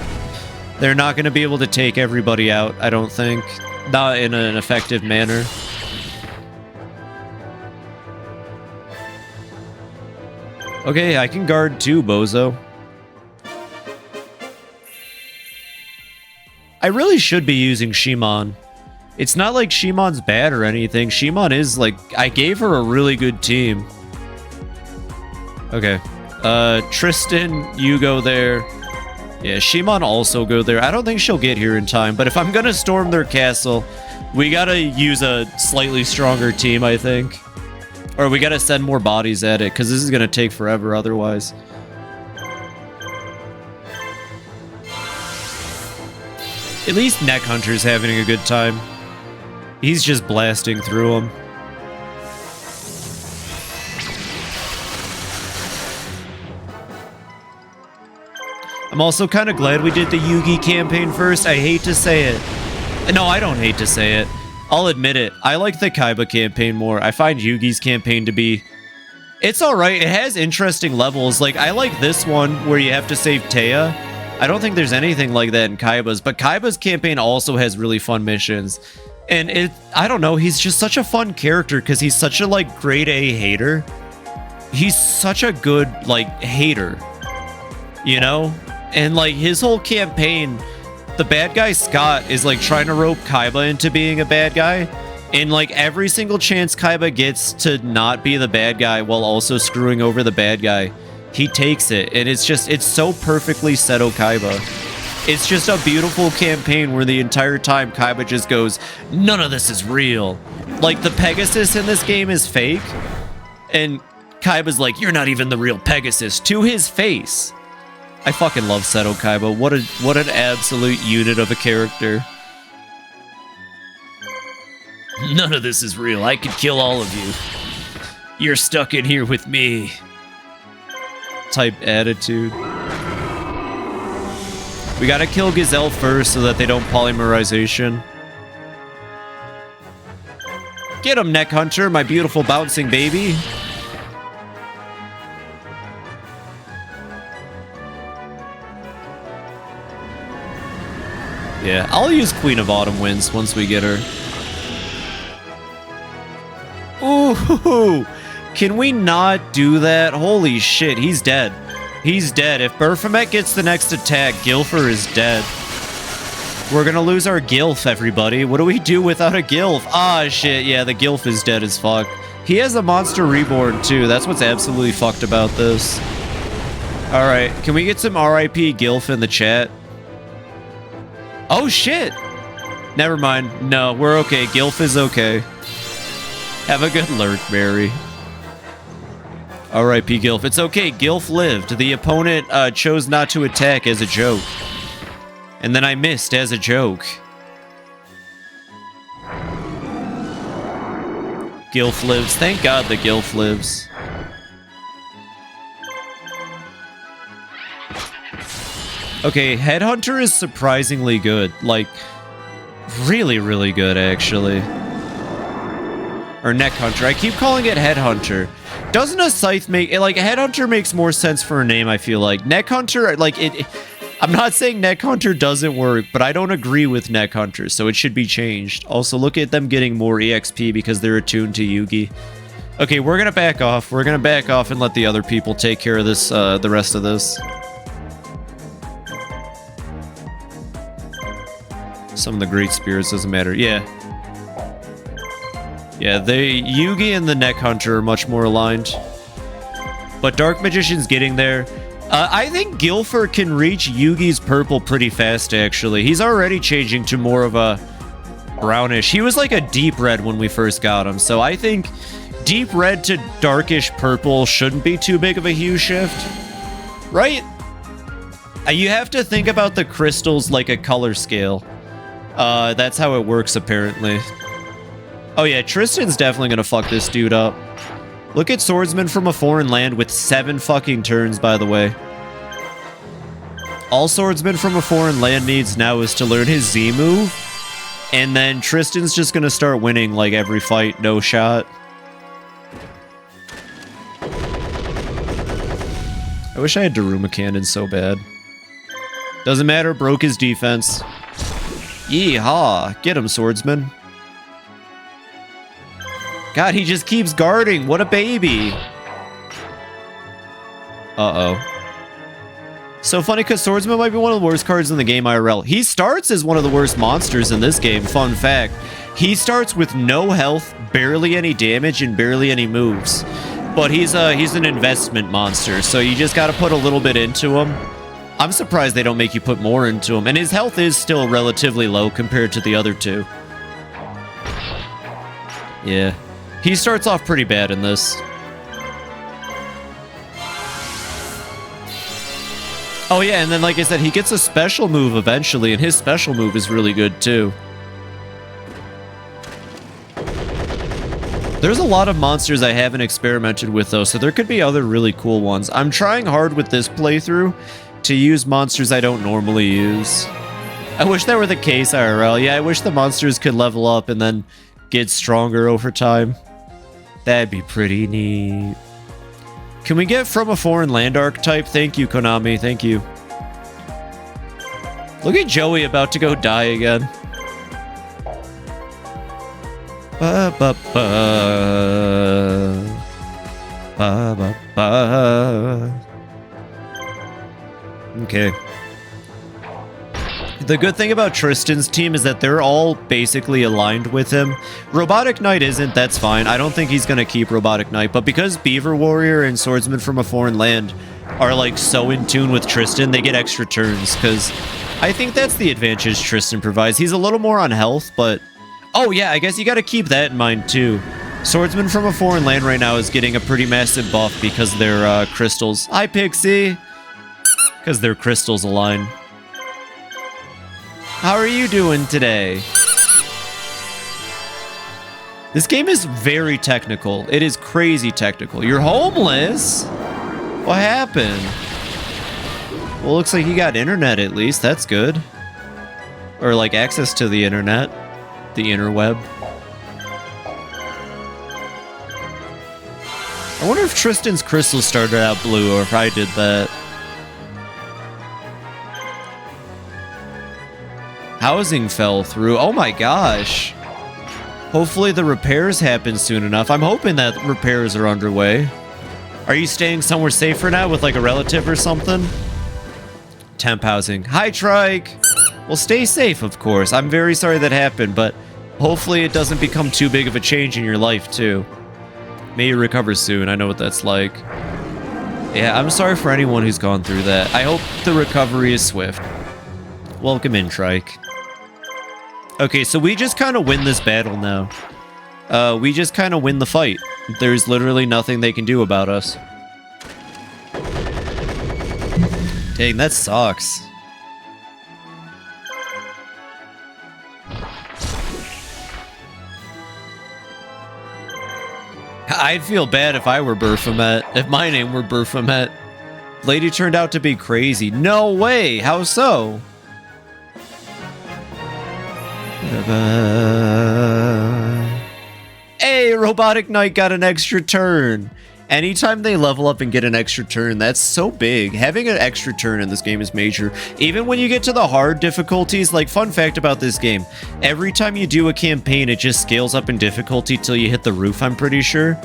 They're not gonna be able to take everybody out, I don't think. Not in an effective manner. Okay, I can guard too, bozo. I really should be using Shimon. It's not like Shimon's bad or anything. Shimon is, like, I gave her a really good team. Okay. Tristan, you go there. Yeah, Shimon also go there. I don't think she'll get here in time, but if I'm gonna storm their castle, we gotta use a slightly stronger team, I think. Or we gotta send more bodies at it, because this is gonna take forever otherwise. At least Neck Hunter's having a good time. He's just blasting through them. I'm also kind of glad we did the Yugi campaign first. I hate to say it. No, I don't hate to say it. I'll admit it. I like the Kaiba campaign more. I find Yugi's campaign to be... It's alright. It has interesting levels. Like, I like this one where you have to save Taya. I don't think there's anything like that in Kaiba's, but Kaiba's campaign also has really fun missions. And it... I don't know. He's just such a fun character because he's such a, like, grade A hater. He's such a good, like, hater. You know? And, like, his whole campaign... The bad guy Scott is like trying to rope Kaiba into being a bad guy, and like every single chance Kaiba gets to not be the bad guy while also screwing over the bad guy, he takes it, and it's so perfectly Seto Kaiba. It's just a beautiful campaign where the entire time Kaiba just goes, none of this is real. Like the Pegasus in this game is fake, and Kaiba's like, you're not even the real Pegasus, to his face. I fucking love Seto Kaiba. What an absolute unit of a character. None of this is real. I could kill all of you. You're stuck in here with me. Type attitude. We gotta kill Gazelle first so that they don't polymerization. Get him, Neck Hunter, my beautiful bouncing baby. Yeah, I'll use Queen of Autumn Winds once we get her. Ooh, can we not do that? Holy shit, he's dead. He's dead. If Baphomet gets the next attack, Gilfer is dead. We're gonna lose our Gilf, everybody. What do we do without a Gilf? Ah, shit, yeah, the Gilf is dead as fuck. He has a Monster Reborn, too. That's what's absolutely fucked about this. Alright, can we get some RIP Gilf in the chat? Oh, shit! Never mind. No, we're okay. Gilf is okay. Have a good lurk, Mary. R.I.P. Gilf. It's okay. Gilf lived. The opponent chose not to attack as a joke. And then I missed as a joke. Gilf lives. Thank God the Gilf lives. Okay, Headhunter is surprisingly good. Like, really, really good, actually. Or Neck Hunter. I keep calling it Headhunter. Doesn't a Scythe make... Like, Headhunter makes more sense for a name, I feel like. Neck Hunter, like, I'm not saying Neck Hunter doesn't work, but I don't agree with Neck Hunter, so it should be changed. Also, look at them getting more EXP because they're attuned to Yugi. Okay, we're gonna back off. We're gonna back off and let the other people take care of this, the rest of this. Some of the Great Spirits doesn't matter. Yeah. Yeah, Yugi and the Neck Hunter are much more aligned. But Dark Magician's getting there. I think Gilfer can reach Yugi's purple pretty fast, actually. He's already changing to more of a brownish. He was like a deep red when we first got him, so I think deep red to darkish purple shouldn't be too big of a hue shift. Right? You have to think about the crystals like a color scale. That's how it works, apparently. Oh yeah, Tristan's definitely gonna fuck this dude up. Look at Swordsman from a Foreign Land with 7 fucking turns, by the way. All Swordsman from a Foreign Land needs now is to learn his Z move, and then Tristan's just gonna start winning, like, every fight, no shot. I wish I had Daruma Cannon so bad. Doesn't matter, broke his defense. Yeehaw! Get him, Swordsman. God, he just keeps guarding. What a baby. Uh-oh. So funny, because Swordsman might be one of the worst cards in the game IRL. He starts as one of the worst monsters in this game, fun fact. He starts with no health, barely any damage, and barely any moves. But he's an investment monster, so you just gotta put a little bit into him. I'm surprised they don't make you put more into him, and his health is still relatively low compared to the other two. Yeah. He starts off pretty bad in this. Oh yeah, and then like I said, he gets a special move eventually, and his special move is really good too. There's a lot of monsters I haven't experimented with though, so there could be other really cool ones. I'm trying hard with this playthrough to use monsters I don't normally use. I wish that were the case IRL. Yeah, I wish the monsters could level up and then get stronger over time. That'd be pretty neat. Can we get from a Foreign Land archetype? Thank you, Konami. Thank you. Look at Joey about to go die again. Ba ba ba. Ba ba ba. Okay. The good thing about Tristan's team is that they're all basically aligned with him. Robotic Knight isn't, that's fine. I don't think he's going to keep Robotic Knight, but because Beaver Warrior and Swordsman from a Foreign Land are like so in tune with Tristan, they get extra turns, because I think that's the advantage Tristan provides. He's a little more on health, but... Oh yeah, I guess you got to keep that in mind too. Swordsman from a Foreign Land right now is getting a pretty massive buff because they're crystals. Hi, Pixie! Because their crystals align. How are you doing today? This game is very technical. It is crazy technical. You're homeless? What happened? Well, looks like you got internet at least. That's good. Or like access to the internet. The interweb. I wonder if Tristan's crystal started out blue or if I did that. Housing fell through. Oh my gosh. Hopefully the repairs happen soon enough. I'm hoping that repairs are underway. Are you staying somewhere safer now with like a relative or something? Temp housing. Hi, Trike. Well, stay safe, of course. I'm very sorry that happened, but hopefully it doesn't become too big of a change in your life, too. May you recover soon. I know what that's like. Yeah, I'm sorry for anyone who's gone through that. I hope the recovery is swift. Welcome in, Trike. Okay, so we just kind of win this battle now. We just kind of win the fight. There's literally nothing they can do about us. Dang, that sucks. I'd feel bad if I were Baphomet, if my name were Baphomet. Lady turned out to be crazy. No way! How so? Hey, Robotic Knight got an extra turn. Anytime they level up and get an extra turn, that's so big. Having an extra turn in this game is major. Even when you get to the hard difficulties, like fun fact about this game, every time you do a campaign, it just scales up in difficulty till you hit the roof, I'm pretty sure.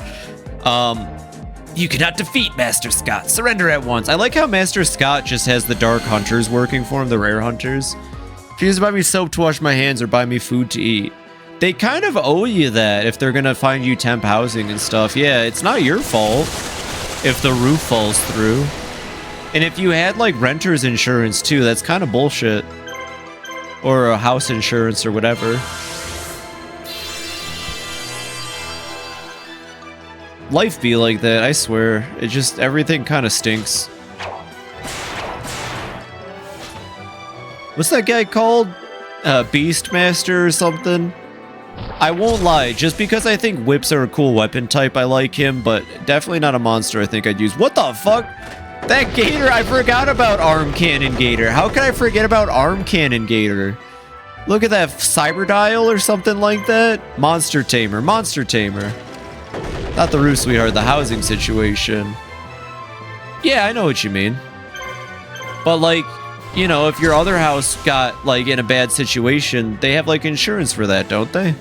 You cannot defeat Master Scott. Surrender at once. I like how Master Scott just has the Dark Hunters working for him, the Rare Hunters. Please buy me soap to wash my hands or buy me food to eat. They kind of owe you that if they're gonna find you temp housing and stuff. Yeah, it's not your fault if the roof falls through. And if you had like renter's insurance too, that's kind of bullshit. Or a house insurance or whatever. Life be like that, I swear. It just, everything kind of stinks. What's that guy called? Beastmaster or something? I won't lie, just because I think whips are a cool weapon type, I like him, but definitely not a monster I think I'd use. What the fuck? That Gator, I forgot about Arm Cannon Gator. How can I forget about Arm Cannon Gator? Look at that Cyber Dial or something like that. Monster Tamer, Monster Tamer. Not the roof, sweetheart, the housing situation. Yeah, I know what you mean. But like, you know, if your other house got, like, in a bad situation, they have, like, insurance for that, don't they?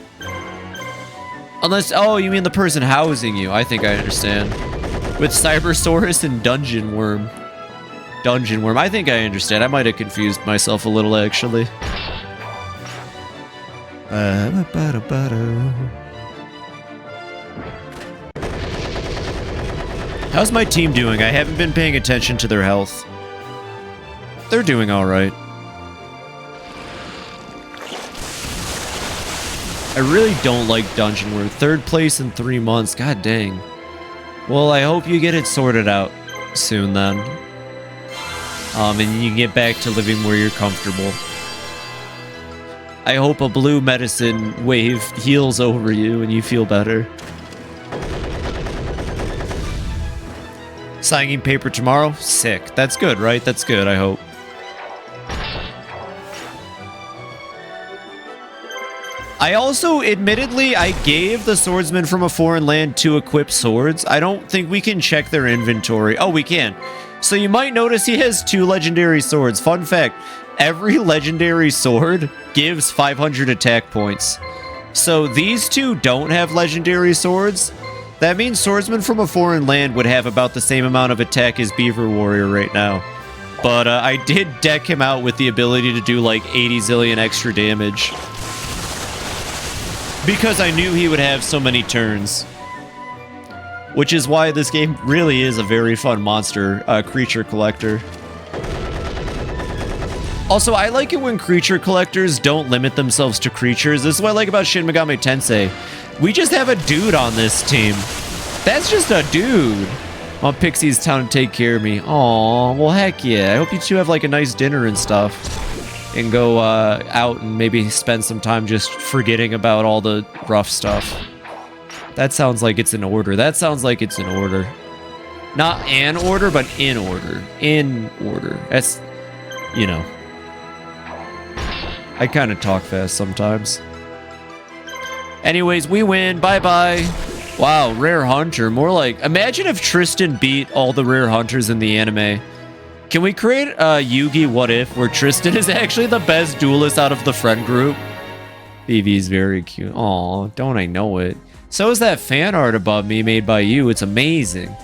Unless, oh, you mean the person housing you. I think I understand. With Cybersaurus and Dungeon Worm. Dungeon Worm. I think I understand. I might have confused myself a little, actually. How's my team doing? I haven't been paying attention to their health. They're doing all right. I really don't like Dungeon Worm. 3rd place in 3 months. God dang. Well, I hope you get it sorted out soon then. And you can get back to living where you're comfortable. I hope a blue medicine wave heals over you and you feel better. Signing paper tomorrow? Sick. That's good, right? That's good, I hope. I also, admittedly, I gave the swordsman from a foreign land 2 equipped swords. I don't think we can check their inventory. Oh, we can. So you might notice he has 2 legendary swords. Fun fact, every legendary sword gives 500 attack points. So these 2 don't have legendary swords. That means swordsman from a foreign land would have about the same amount of attack as Beaver Warrior right now. But I did deck him out with the ability to do like 80 zillion extra damage. Because I knew he would have so many turns. Which is why this game really is a very fun monster creature collector. Also, I like it when creature collectors don't limit themselves to creatures. This is what I like about Shin Megami Tensei. We just have a dude on this team. That's just a dude. Want Pixie's town to take care of me. Aw, well heck yeah. I hope you two have like a nice dinner and stuff. And go out and maybe spend some time just forgetting about all the rough stuff. That sounds like it's in order. That sounds like it's in order. Not an order, but in order. In order. That's, you know. I kind of talk fast sometimes. Anyways, we win. Bye-bye. Wow, Rare Hunter. More like... Imagine if Tristan beat all the Rare Hunters in the anime. Can we create a Yugi What If where Tristan is actually the best duelist out of the friend group? Phoebe's very cute. Aw, don't I know it? So is that fan art above me made by you. It's amazing.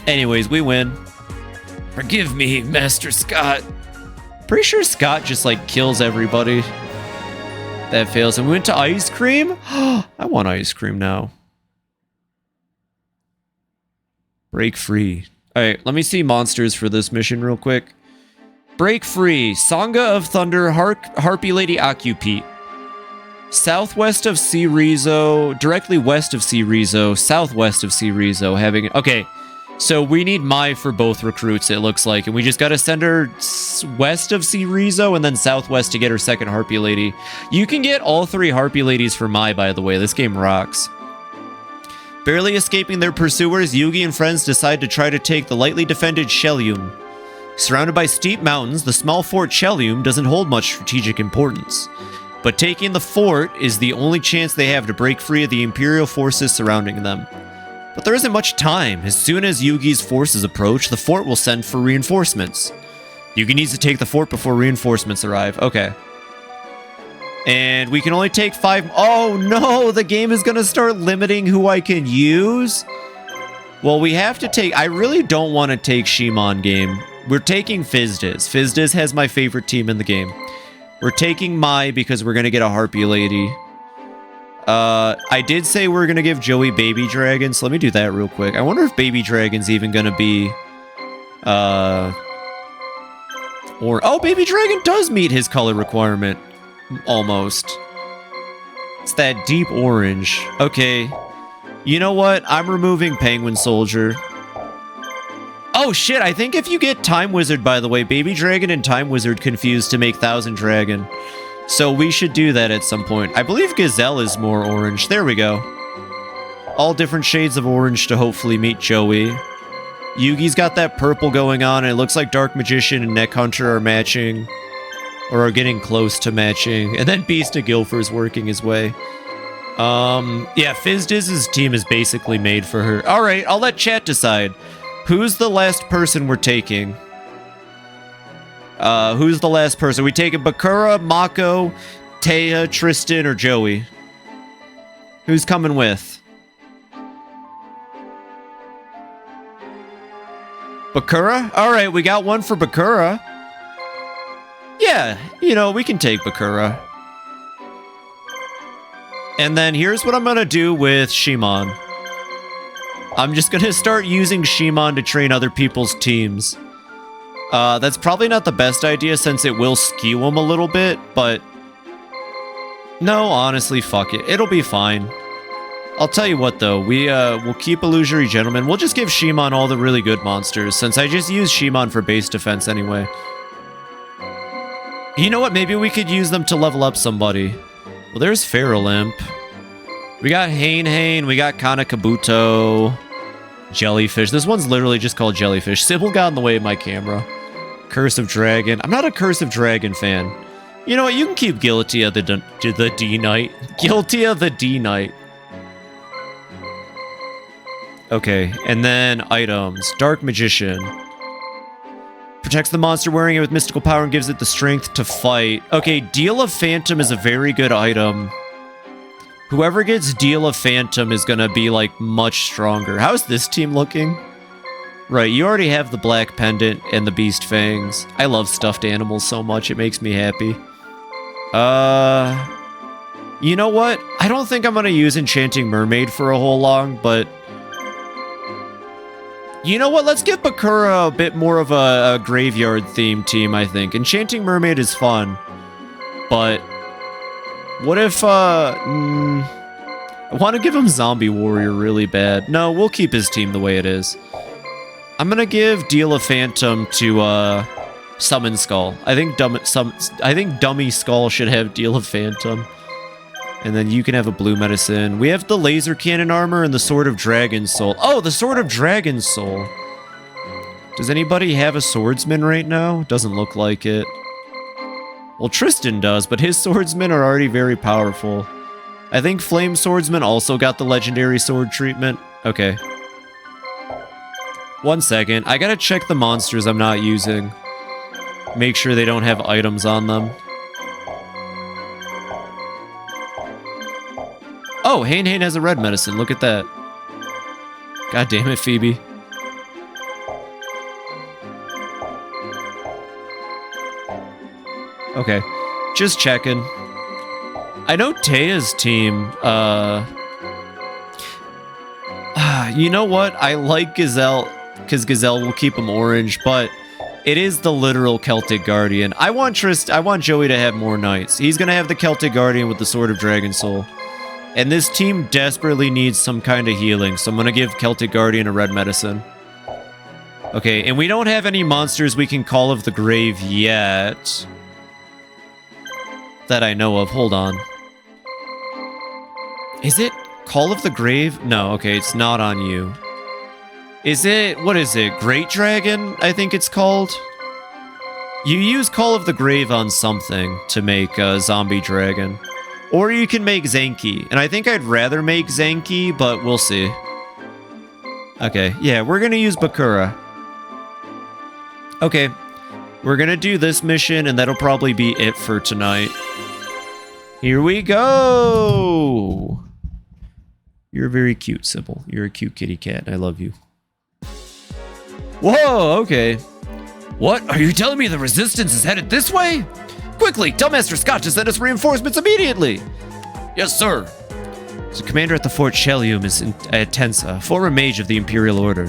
Anyways, we win. Forgive me, Master Scott. Pretty sure Scott just like kills everybody that fails. And we went to ice cream? I want ice cream now. Break free. Alright, let me see monsters for this mission real quick. Break free. Sangha of Thunder, Harpy Lady Occupete. Southwest of Sea Rizo, directly west of Sea Rizo, southwest of Sea Rizo, having... Okay, so we need Mai for both recruits, it looks like, and we just gotta send her west of Sea Rizo and then southwest to get her second Harpy Lady. You can get all 3 Harpy Ladies for Mai, by the way. This game rocks. Barely escaping their pursuers, Yugi and friends decide to try to take the lightly defended Shelium. Surrounded by steep mountains, the small fort Shelium doesn't hold much strategic importance. But taking the fort is the only chance they have to break free of the Imperial forces surrounding them. But there isn't much time. As soon as Yugi's forces approach, the fort will send for reinforcements. Yugi needs to take the fort before reinforcements arrive. Okay. And we can only take 5... Oh no, the game is going to start limiting who I can use? Well, we have to take... I really don't want to take Shimon game. We're taking Fizdiz. Fizdiz has my favorite team in the game. We're taking Mai because we're going to get a Harpy Lady. I did say we're going to give Joey Baby Dragon, so let me do that real quick. I wonder if Baby Dragon's even going to be... Or... Oh, Baby Dragon does meet his color requirement. Almost. It's that deep orange. Okay. You know what? I'm removing Penguin Soldier. Oh shit, I think if you get Time Wizard, by the way, Baby Dragon and Time Wizard confused to make Thousand Dragon. So we should do that at some point. I believe Gazelle is more orange. There we go. All different shades of orange to hopefully meet Joey. Yugi's got that purple going on, and it looks like Dark Magician and Neck Hunter are matching. Or are getting close to matching. And then Beast of Guilford's working his way. Yeah, Fizdiz's team is basically made for her. Alright, I'll let chat decide. Who's the last person we're taking? Who's the last person? We taking Bakura, Mako, Taya, Tristan, or Joey? Who's coming with? Bakura? Alright, we got one for Bakura. Yeah, you know, we can take Bakura. And then here's what I'm gonna do with Shimon. I'm just gonna start using Shimon to train other people's teams. That's probably not the best idea since it will skew them a little bit, but... No, honestly, fuck it. It'll be fine. I'll tell you what, though. We'll keep Illusory Gentleman. We'll just give Shimon all the really good monsters, since I just use Shimon for base defense anyway. You know what? Maybe we could use them to level up somebody. Well, there's Feral Imp. We got Hane, we got Kana Kabuto. Jellyfish. This one's literally just called Jellyfish. Sybil got in the way of my camera. Curse of Dragon. I'm not a Curse of Dragon fan. You know what? You can keep Guilty of the D-Knight. Guilty of the D-Knight. Okay, and then items. Dark Magician. Protects the monster wearing it with mystical power and gives it the strength to fight. Okay, Deal of Phantom is a very good item. Whoever gets Deal of Phantom is gonna be, like, much stronger. How's this team looking? Right, you already have the Black Pendant and the Beast Fangs. I love stuffed animals so much, it makes me happy. You know what? I don't think I'm gonna use Enchanting Mermaid for a whole long, but... You know what? Let's give Bakura a bit more of a graveyard-themed team, I think. Enchanting Mermaid is fun, but... What if, I want to give him Zombie Warrior really bad. No, we'll keep his team the way it is. I'm gonna give Deal of Phantom to, Summon Skull. I think Dummy Skull should have Deal of Phantom. And then you can have a blue medicine. We have the Laser Cannon Armor and the Sword of Dragon Soul. Oh, the Sword of Dragon Soul. Does anybody have a swordsman right now? Doesn't look like it. Well, Tristan does, but his swordsmen are already very powerful. I think Flame Swordsman also got the legendary sword treatment. Okay. 1 second. I gotta check the monsters I'm not using. Make sure they don't have items on them. Oh, Hane has a red medicine. Look at that. God damn it, Phoebe. Okay, just checking. I know Taya's team, you know what? I like Gazelle, because Gazelle will keep him orange, but it is the literal Celtic Guardian. I want Joey to have more knights. He's gonna have the Celtic Guardian with the Sword of Dragon Soul. And this team desperately needs some kind of healing, so I'm gonna give Celtic Guardian a red medicine. Okay, and we don't have any monsters we can Call of the Grave yet. That I know of. Hold on. Is it Call of the Grave? No, okay, it's not on you. Is it, what is it? Great Dragon, I think it's called? You use Call of the Grave on something to make a zombie dragon. Or you can make Zenki, and I think I'd rather make Zenki, but we'll see. Okay, yeah, we're gonna use Bakura. Okay, we're gonna do this mission, and that'll probably be it for tonight. Here we go! You're very cute, Sybil. You're a cute kitty cat. I love you. Whoa, okay. What? Are you telling me the resistance is headed this way? Quickly, tell Master Scott to send us reinforcements immediately! Yes, sir. The commander at the Fort Shelium is Atensa, former mage of the Imperial Order.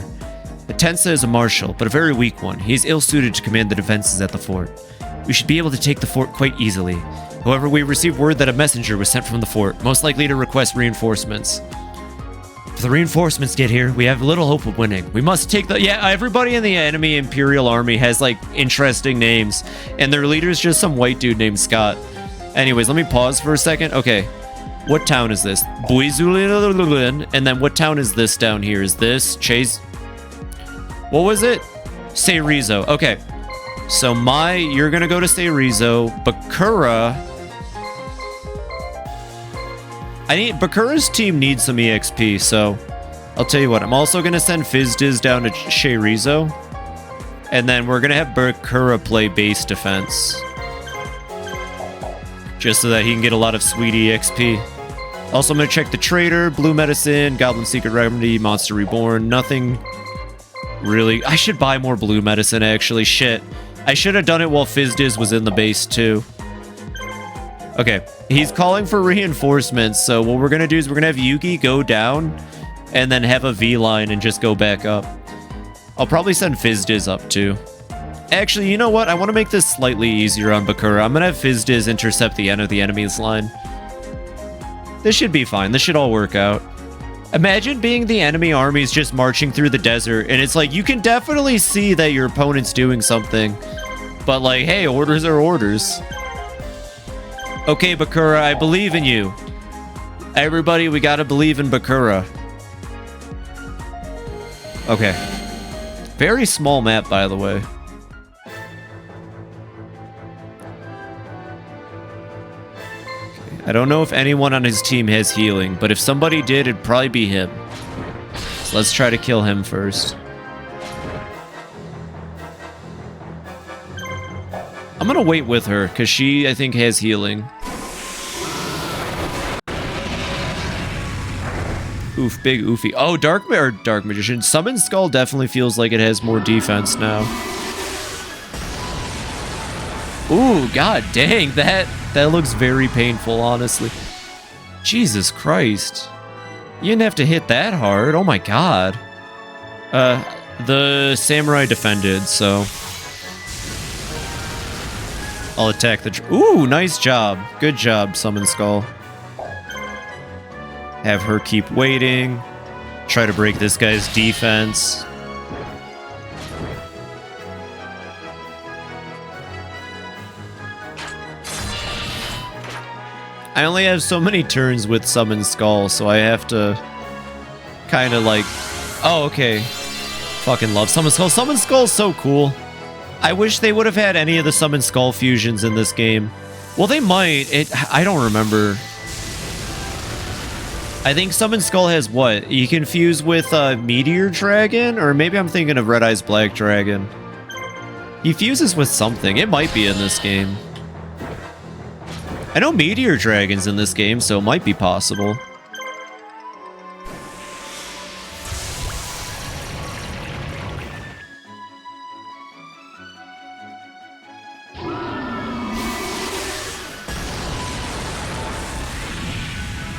Atensa is a marshal, but a very weak one. He is ill-suited to command the defenses at the fort. We should be able to take the fort quite easily. However, we received word that a messenger was sent from the fort, most likely to request reinforcements. If the reinforcements get here, we have little hope of winning. We must take the... Yeah, everybody in the enemy Imperial Army has, like, interesting names, and their leader is just some white dude named Scott. Anyways, let me pause for a second. Okay, what town is this? Buizulin, and then what town is this down here? Is this Chase? What was it? Seirizo. Okay, so you're gonna go to Seirizo. Bakura... Bakura's team needs some EXP, so I'll tell you what, I'm also going to send Fizdiz down to Seirizo, and then we're going to have Bakura play base defense, just so that he can get a lot of sweet EXP. Also, I'm going to check the Trader, Blue Medicine, Goblin Secret Remedy, Monster Reborn, nothing really. I should buy more Blue Medicine, actually, shit. I should have done it while Fizdiz was in the base, too. Okay, he's calling for reinforcements, so what we're going to do is we're going to have Yugi go down and then have a V-line and just go back up. I'll probably send Fizdiz up, too. Actually, you know what? I want to make this slightly easier on Bakura. I'm going to have Fizdiz intercept the end of the enemy's line. This should be fine. This should all work out. Imagine being the enemy armies just marching through the desert, and it's like, you can definitely see that your opponent's doing something, but like, hey, orders are orders. Okay, Bakura, I believe in you. Everybody, we gotta believe in Bakura. Okay. Very small map, by the way. Okay. I don't know if anyone on his team has healing, but if somebody did, it'd probably be him. So let's try to kill him first. I'm gonna wait with her, because she, I think, has healing. Oof, big oofy. Oh, Dark Magician. Summon Skull definitely feels like it has more defense now. Ooh, god dang, that looks very painful, honestly. Jesus Christ. You didn't have to hit that hard. Oh my god. The Samurai defended, so... I'll attack the... Ooh, nice job. Good job, Summon Skull. Have her keep waiting. Try to break this guy's defense. I only have so many turns with Summon Skull, so I have to kind of like... Oh, okay. Fucking love Summon Skull. Summon Skull's so cool. I wish they would have had any of the Summon Skull fusions in this game. Well, they might. I don't remember. I think Summon Skull has what? You can fuse with Meteor Dragon? Or maybe I'm thinking of Red Eyes Black Dragon. He fuses with something. It might be in this game. I know Meteor Dragon's in this game, so it might be possible.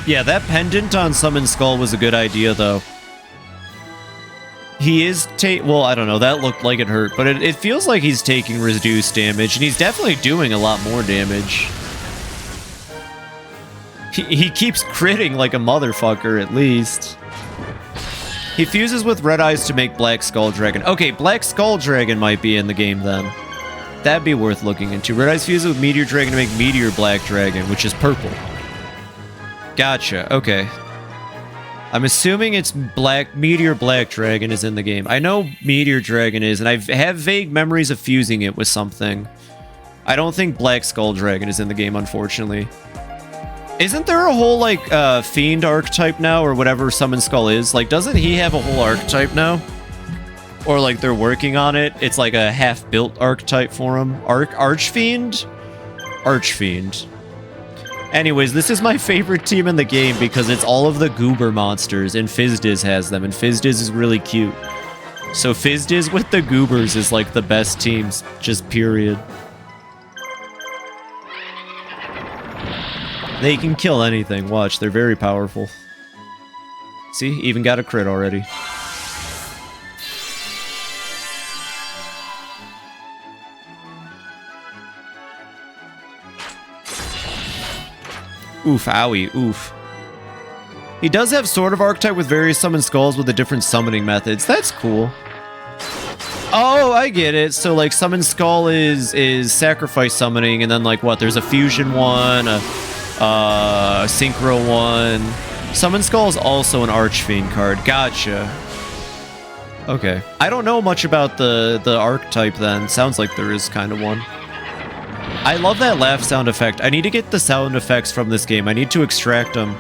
Yeah, that pendant on Summon Skull was a good idea, though. He is well, I don't know, that looked like it hurt, but it feels like he's taking reduced damage, and he's definitely doing a lot more damage. He keeps critting like a motherfucker, at least. He fuses with Red Eyes to make Black Skull Dragon. Okay, Black Skull Dragon might be in the game, then. That'd be worth looking into. Red Eyes fuses with Meteor Dragon to make Meteor Black Dragon, which is purple. Gotcha, okay. I'm assuming it's Meteor Black Dragon is in the game. I know Meteor Dragon is, and I have vague memories of fusing it with something. I don't think Black Skull Dragon is in the game, unfortunately. Isn't there a whole, like, Fiend archetype now, or whatever Summon Skull is? Like, doesn't he have a whole archetype now? Or, like, they're working on it? It's like a half-built archetype for him. Archfiend? Archfiend. Anyways, this is my favorite team in the game because it's all of the Goober monsters, and Fizdiz has them, and Fizdiz is really cute. So Fizdiz with the Goobers is like the best teams, just period. They can kill anything, watch, they're very powerful. See, even got a crit already. Oof, owie, oof. He does have Sword of Archetype with various summon skulls with the different summoning methods. That's cool. Oh, I get it. So, like, Summon Skull is sacrifice summoning, and then, like, what? There's a fusion one, a synchro one. Summon Skull is also an Archfiend card. Gotcha. Okay. I don't know much about the archetype then. Sounds like there is kind of one. I love that laugh sound effect. I need to get the sound effects from this game. I need to extract them.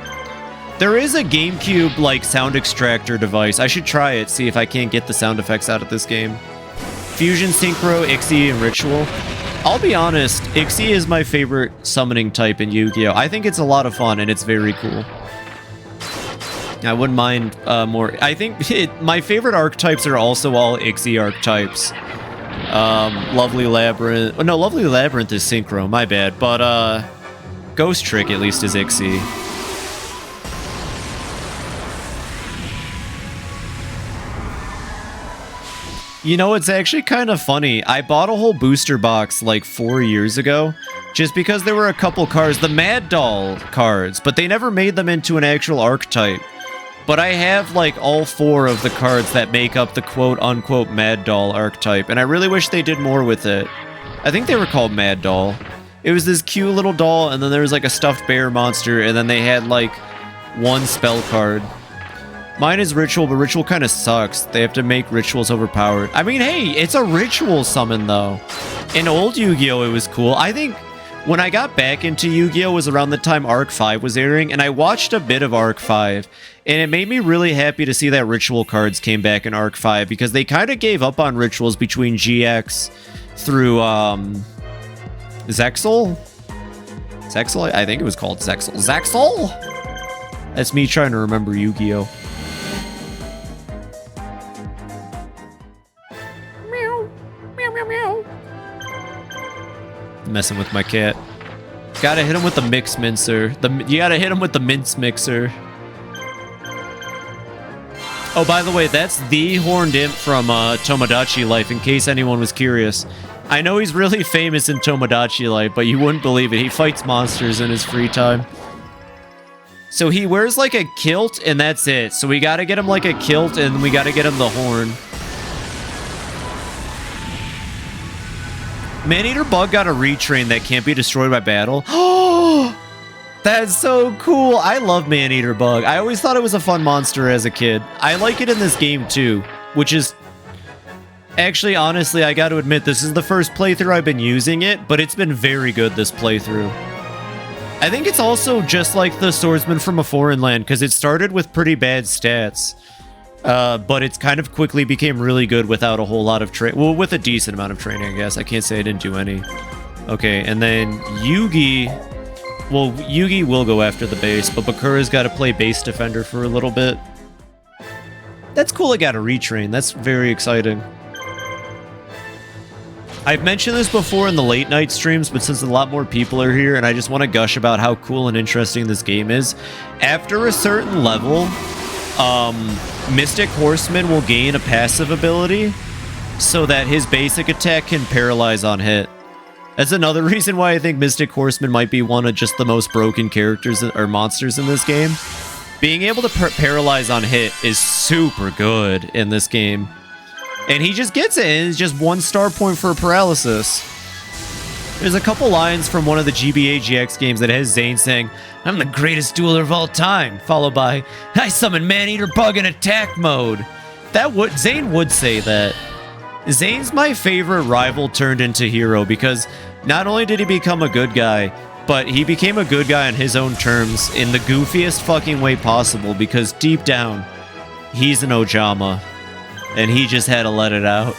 There is a GameCube, like, sound extractor device. I should try it, see if I can't get the sound effects out of this game. Fusion, Synchro, Ixie, and Ritual. I'll be honest, Ixie is my favorite summoning type in Yu-Gi-Oh! I think it's a lot of fun, and it's very cool. I wouldn't mind more. I think my favorite archetypes are also all Ixie archetypes. Lovely Labyrinth. Oh, no, Lovely Labyrinth is Synchro, my bad. But, Ghost Trick at least is Ixie. You know, it's actually kind of funny. I bought a whole booster box like 4 years ago, just because there were a couple cards, the Mad Doll cards, but they never made them into an actual archetype. But I have, like, all 4 of the cards that make up the quote-unquote Mad Doll archetype, and I really wish they did more with it. I think they were called Mad Doll. It was this cute little doll, and then there was, like, a stuffed bear monster, and then they had, like, 1 spell card. Mine is Ritual, but Ritual kind of sucks. They have to make Rituals overpowered. I mean, hey, it's a Ritual summon, though. In old Yu-Gi-Oh! It was cool. I think when I got back into Yu-Gi-Oh! Was around the time Arc 5 was airing, and I watched a bit of Arc 5, and it made me really happy to see that Ritual cards came back in Arc 5, because they kind of gave up on Rituals between GX through, Zexal? Zexal? I think it was called Zexal. Zexal? That's me trying to remember Yu-Gi-Oh! Messing with my cat. Gotta hit him with the mix mincer. You gotta hit him with the mince mixer. Oh, by the way, that's the Horned Imp from Tomodachi Life, in case anyone was curious. I know he's really famous in Tomodachi Life, but you wouldn't believe it. He fights monsters in his free time. So he wears like a kilt, and that's it. So we gotta get him like a kilt, and we gotta get him the horn. Maneater Bug got a retrain that can't be destroyed by battle. Oh, that's so cool. I love Maneater Bug. I always thought it was a fun monster as a kid. I like it in this game too, which is... Actually, honestly, I got to admit, this is the first playthrough I've been using it, but it's been very good this playthrough. I think it's also just like the Swordsman from a Foreign Land, because it started with pretty bad stats. But it's kind of quickly became really good without a whole lot of well, with a decent amount of training, I guess. I can't say I didn't do any. Okay, and then Yugi... Well, Yugi will go after the base, but Bakura's got to play base defender for a little bit. That's cool, I got a retrain. That's very exciting. I've mentioned this before in the late night streams, but since a lot more people are here and I just want to gush about how cool and interesting this game is, after a certain level, Mystic Horseman will gain a passive ability so that his basic attack can paralyze on hit. That's another reason why I think Mystic Horseman might be one of just the most broken characters or monsters in this game. Being able to paralyze on hit is super good in this game. And he just gets it, and it's just 1 star point for paralysis. There's a couple lines from one of the GBA GX games that has Zane saying, "I'm the greatest dueler of all time," followed by, "I summon Man-Eater Bug in attack mode." Zane would say that. Zane's my favorite rival turned into hero because not only did he become a good guy, but he became a good guy on his own terms in the goofiest fucking way possible because deep down, he's an Ojama. And he just had to let it out.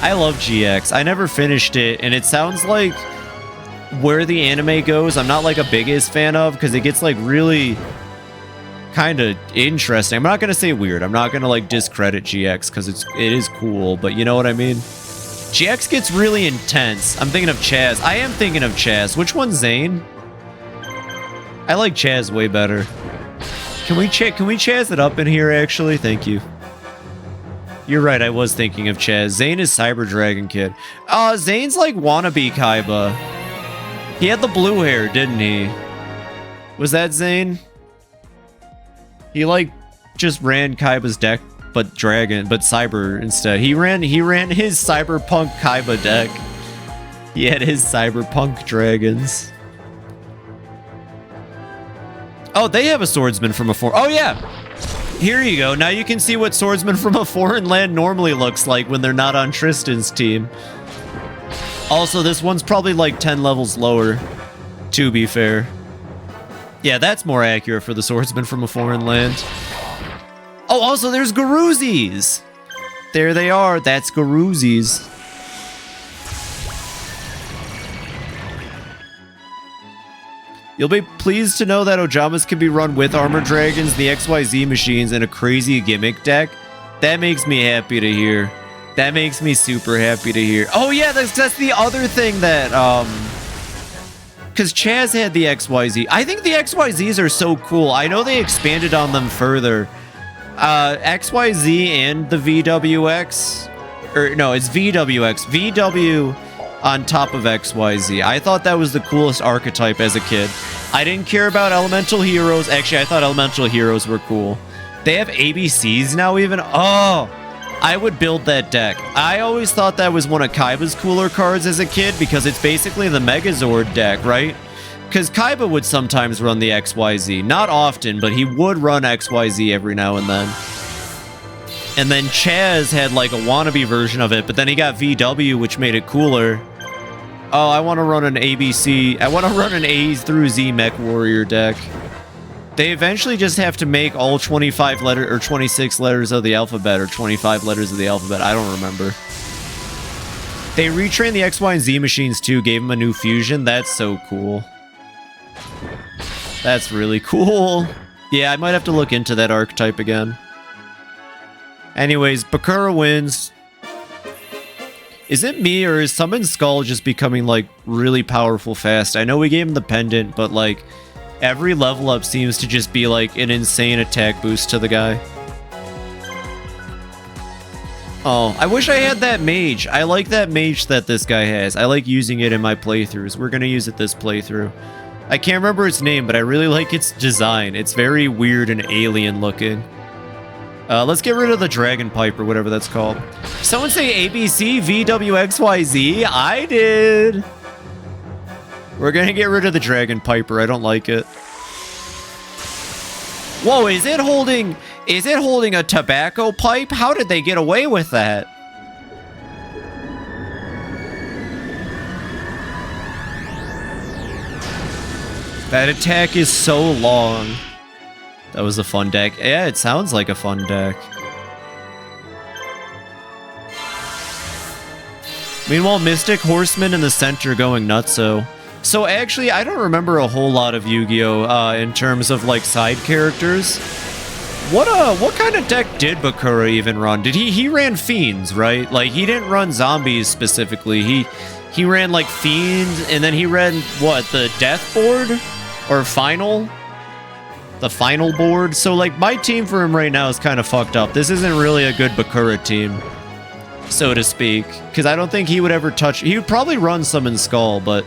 I love GX. I never finished it, and it sounds like where the anime goes, I'm not like a biggest fan of because it gets like really kind of interesting. I'm not going to say weird. I'm not going to like discredit GX because it is cool, but you know what I mean? GX gets really intense. I'm thinking of Chaz. I am thinking of Chaz. Which one's Zane? I like Chaz way better. Can we Chaz it up in here, actually? Thank you. You're right, I was thinking of Chaz. Zane is Cyber Dragon Kid. Zane's like wannabe Kaiba. He had the blue hair, didn't he? Was that Zane? He like just ran Kaiba's deck, but Cyber instead. He ran his Cyberpunk Kaiba deck. He had his Cyberpunk dragons. Oh, they have a swordsman from a foreign... Oh, yeah! Here you go. Now you can see what swordsman from a foreign land normally looks like when they're not on Tristan's team. Also, this one's probably like 10 levels lower, to be fair. Yeah, that's more accurate for the swordsman from a foreign land. Oh, also, there's Garuzis! There they are. That's Garuzis. You'll be pleased to know that Ojamas can be run with Armor Dragons, the XYZ machines, and a crazy gimmick deck. That makes me happy to hear. That makes me super happy to hear. Oh yeah, that's the other thing that, because Chaz had the XYZ. I think the XYZs are so cool. I know they expanded on them further. XYZ and the VWX, or no, it's VWX. VW on top of XYZ. I thought that was the coolest archetype as a kid. I didn't care about Elemental Heroes. Actually, I thought Elemental Heroes were cool. They have ABCs now even? Oh, I would build that deck. I always thought that was one of Kaiba's cooler cards as a kid because it's basically the Megazord deck, right? Because Kaiba would sometimes run the XYZ. Not often, but he would run XYZ every now and then. And then Chaz had like a wannabe version of it, but then he got VW, which made it cooler. Oh, I want to run an ABC. I want to run an A through Z Mech Warrior deck. They eventually just have to make all 25 letter or 26 letters of the alphabet or 25 letters of the alphabet. I don't remember. They retrained the X, Y, and Z machines too, gave them a new fusion. That's so cool. That's really cool. Yeah, I might have to look into that archetype again. Anyways, Bakura wins. Is it me, or is Summon Skull just becoming, like, really powerful fast? I know we gave him the pendant, but, like, every level up seems to just be, like, an insane attack boost to the guy. Oh, I wish I had that mage. I like that mage that this guy has. I like using it in my playthroughs. We're gonna use it this playthrough. I can't remember its name, but I really like its design. It's very weird and alien looking. Let's get rid of the Dragon Pipe or whatever that's called. Someone say ABC VWXYZ. I did. We're gonna get rid of the Dragon Piper. I don't like it. Whoa, is it holding a tobacco pipe? How did they get away with that? That attack is so long. That was a fun deck. Yeah, it sounds like a fun deck. Meanwhile, Mystic Horseman in the center going nutso. So actually, I don't remember a whole lot of Yu-Gi-Oh! In terms of like side characters. What kind of deck did Bakura even run? Did he ran Fiends, right? Like, he didn't run Zombies specifically. He ran, like, Fiends, and then he ran, what, the Death board? Or Final? The Final board? So, like, my team for him right now is kind of fucked up. This isn't really a good Bakura team, so to speak. Because I don't think he would ever touch... He would probably run Summon Skull, but...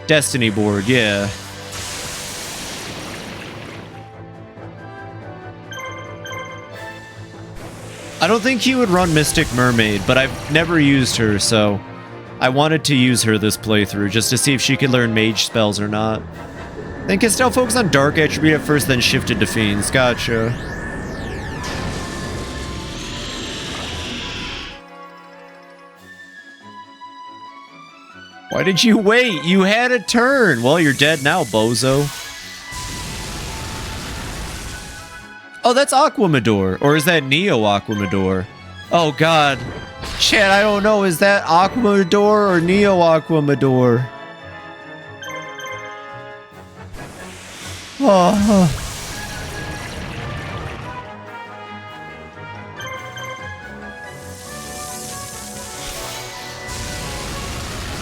Destiny board, yeah. I don't think he would run Mystic Mermaid, but I've never used her, so I wanted to use her this playthrough just to see if she could learn mage spells or not. Then Castell focused on Dark Attribute at first, then shifted to Fiends. Gotcha. Why did you wait? You had a turn. Well, you're dead now, bozo. Oh, that's Aquamador. Or is that Neo Aquamador? Oh, God. Chat, I don't know. Is that Aquamador or Neo Aquamador? Oh.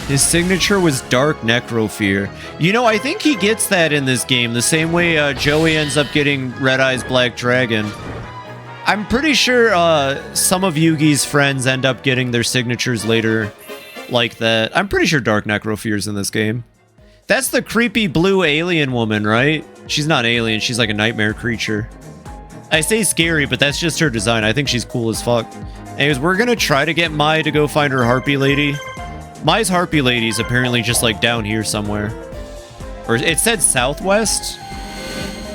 His signature was Dark Necrofear. You know, I think he gets that in this game, the same way Joey ends up getting Red Eyes Black Dragon. I'm pretty sure some of Yugi's friends end up getting their signatures later like that. I'm pretty sure Dark Necrofear's in this game. That's the creepy blue alien woman, right? She's not alien, she's like a nightmare creature. I say scary, but that's just her design. I think she's cool as fuck. Anyways, we're gonna try to get Mai to go find her Harpy Lady. Mai's Harpy Lady's apparently just like down here somewhere. Or it said southwest.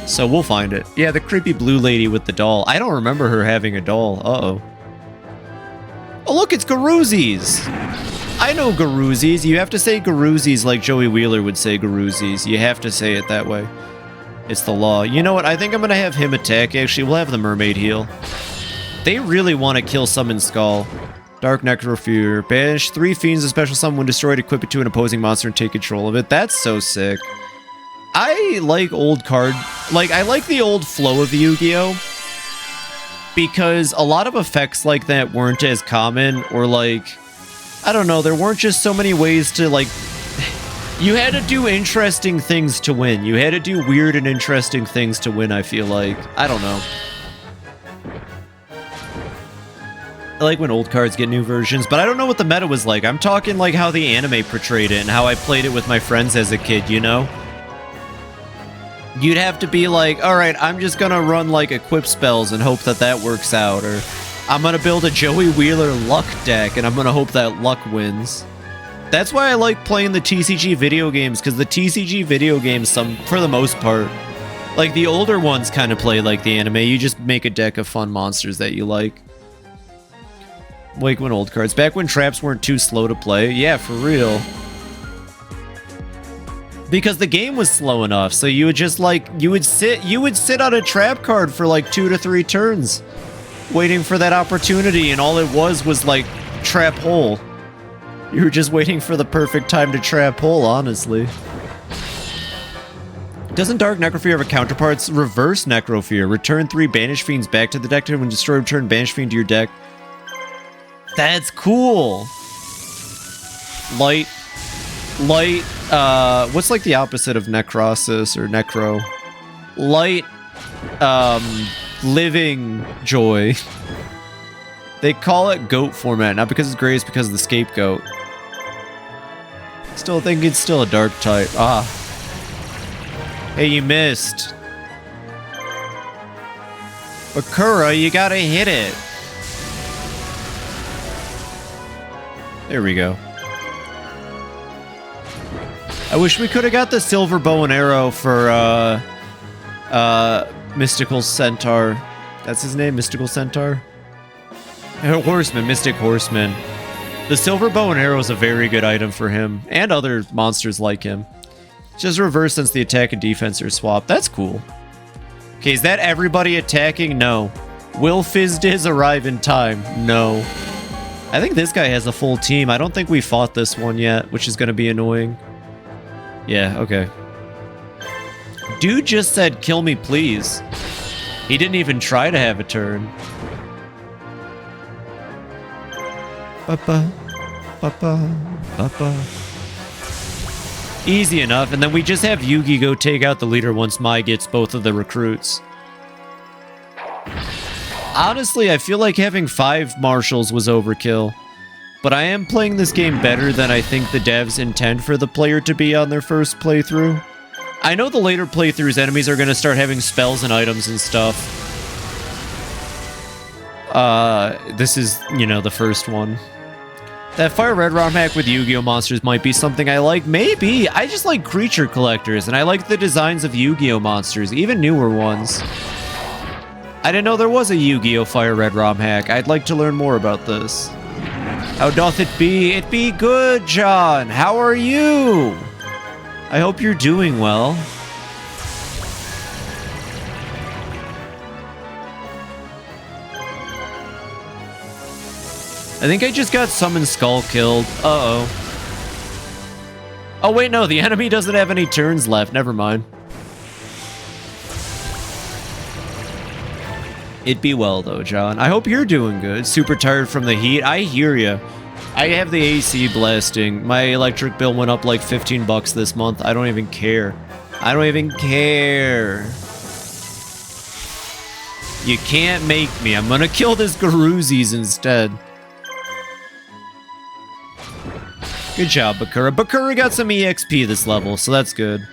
So we'll find it. Yeah, the creepy blue lady with the doll. I don't remember her having a doll. Uh-oh. Oh, look, it's Garuzzi's. I know Garuzzi's. You have to say Garuzzi's like Joey Wheeler would say Garuzzi's. You have to say it that way. It's the law. You know what? I think I'm going to have him attack. Actually, we'll have the mermaid heal. They really want to kill Summon Skull. Dark Necrofear. Banish 3 fiends of special summon when destroyed, equip it to an opposing monster and take control of it. That's so sick. I like old card... Like, I like the old flow of Yu-Gi-Oh! Because a lot of effects like that weren't as common, or like... I don't know, there weren't just so many ways to, like... You had to do interesting things to win. You had to do weird and interesting things to win, I feel like. I don't know. I like when old cards get new versions, but I don't know what the meta was like. I'm talking like how the anime portrayed it and how I played it with my friends as a kid, you know? You'd have to be like, alright, I'm just gonna run like equip spells and hope that that works out, or I'm gonna build a Joey Wheeler luck deck and I'm gonna hope that luck wins. That's why I like playing the TCG video games, because the TCG video games, for the most part, like the older ones kind of play like the anime. You just make a deck of fun monsters that you like. Like when old cards. Back when traps weren't too slow to play. Yeah, for real. Because the game was slow enough, so you would just like, you would sit on a trap card for like 2 to 3 turns, waiting for that opportunity, and all it was like trap hole. You were just waiting for the perfect time to trap hole, honestly. Doesn't Dark Necrofear have a counterparts? Reverse Necrofear. Return 3 Banished Fiends back to the deck. When destroyed, return Banished Fiend to your deck. That's cool. Light, what's like the opposite of necrosis or necro? Light, living joy. They call it goat format, not because it's gray, it's because of the scapegoat. Still think it's still a dark type. Ah. Hey, you missed. Bakura, you gotta hit it. There we go. I wish we could have got the silver bow and arrow for, Mystical Centaur. That's his name? Mystical Centaur? Horseman, Mystic Horseman. The silver bow and arrow is a very good item for him, and other monsters like him. Just reverse since the attack and defense are swapped. That's cool. Okay, is that everybody attacking? No. Will Fizdiz arrive in time? No. I think this guy has a full team. I don't think we fought this one yet, which is going to be annoying. Yeah, okay. Dude just said, kill me, please. He didn't even try to have a turn. Easy enough, and then we just have Yugi go take out the leader once Mai gets both of the recruits. Honestly, I feel like having 5 marshals was overkill. But I am playing this game better than I think the devs intend for the player to be on their first playthrough. I know the later playthroughs, enemies are going to start having spells and items and stuff. This is, you know, the first one. That Fire Red ROM hack with Yu-Gi-Oh! Monsters might be something I like. Maybe. I just like creature collectors, and I like the designs of Yu-Gi-Oh! Monsters, even newer ones. I didn't know there was a Yu-Gi-Oh! Fire Red ROM hack. I'd like to learn more about this. How doth it be? It be good, John. How are you? I hope you're doing well. I think I just got Summon Skull killed. Uh-oh. Oh, wait, no. The enemy doesn't have any turns left. Never mind. It be well, though, John. I hope you're doing good. Super tired from the heat. I hear ya. I have the AC blasting. My electric bill went up like 15 bucks this month. I don't even care. I don't even care. You can't make me. I'm gonna kill this Garuzis instead. Good job, Bakura. Bakura got some EXP this level, so that's good.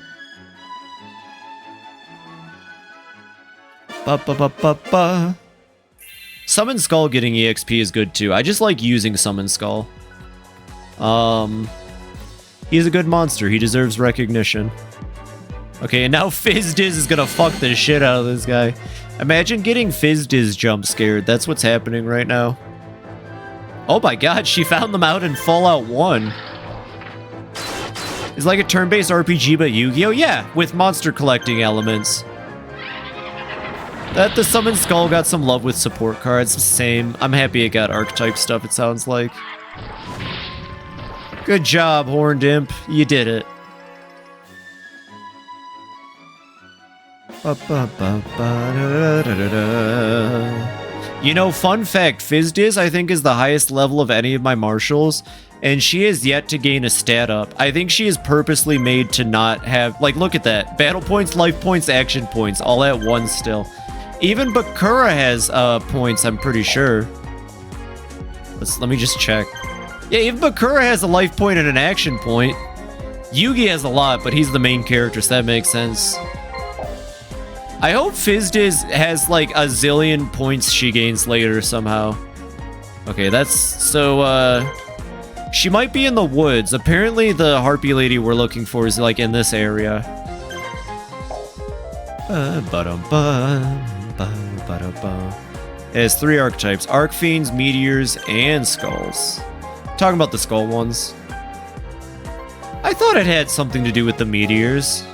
Ba-ba-ba-ba-ba. Summon Skull getting EXP is good too. I just like using Summon Skull. He's a good monster. He deserves recognition. Okay, and now Fizzdiz is gonna fuck the shit out of this guy. Imagine getting Fizzdiz jump scared. That's what's happening right now. Oh my god, she found them out in Fallout 1. It's like a turn-based RPG but Yu-Gi-Oh! Yeah, with monster collecting elements. That the Summon Skull got some love with support cards. Same. I'm happy it got archetype stuff, it sounds like. Good job, Horned Imp. You did it. You know, fun fact, Fizzdiz, I think, is the highest level of any of my marshals, and she has yet to gain a stat up. I think she is purposely made to not have... Like, look at that. Battle points, life points, action points, all at once still. Even Bakura has points, I'm pretty sure. Let me just check. Yeah, even Bakura has a life point and an action point. Yugi has a lot, but he's the main character, so that makes sense. I hope Fizzdiz has like a zillion points she gains later somehow. Okay, that's... So, she might be in the woods. Apparently the Harpy lady we're looking for is like in this area. It has 3 archetypes: Archfiends, Meteors, and Skulls. Talking about the Skull ones. I thought it had something to do with the Meteors.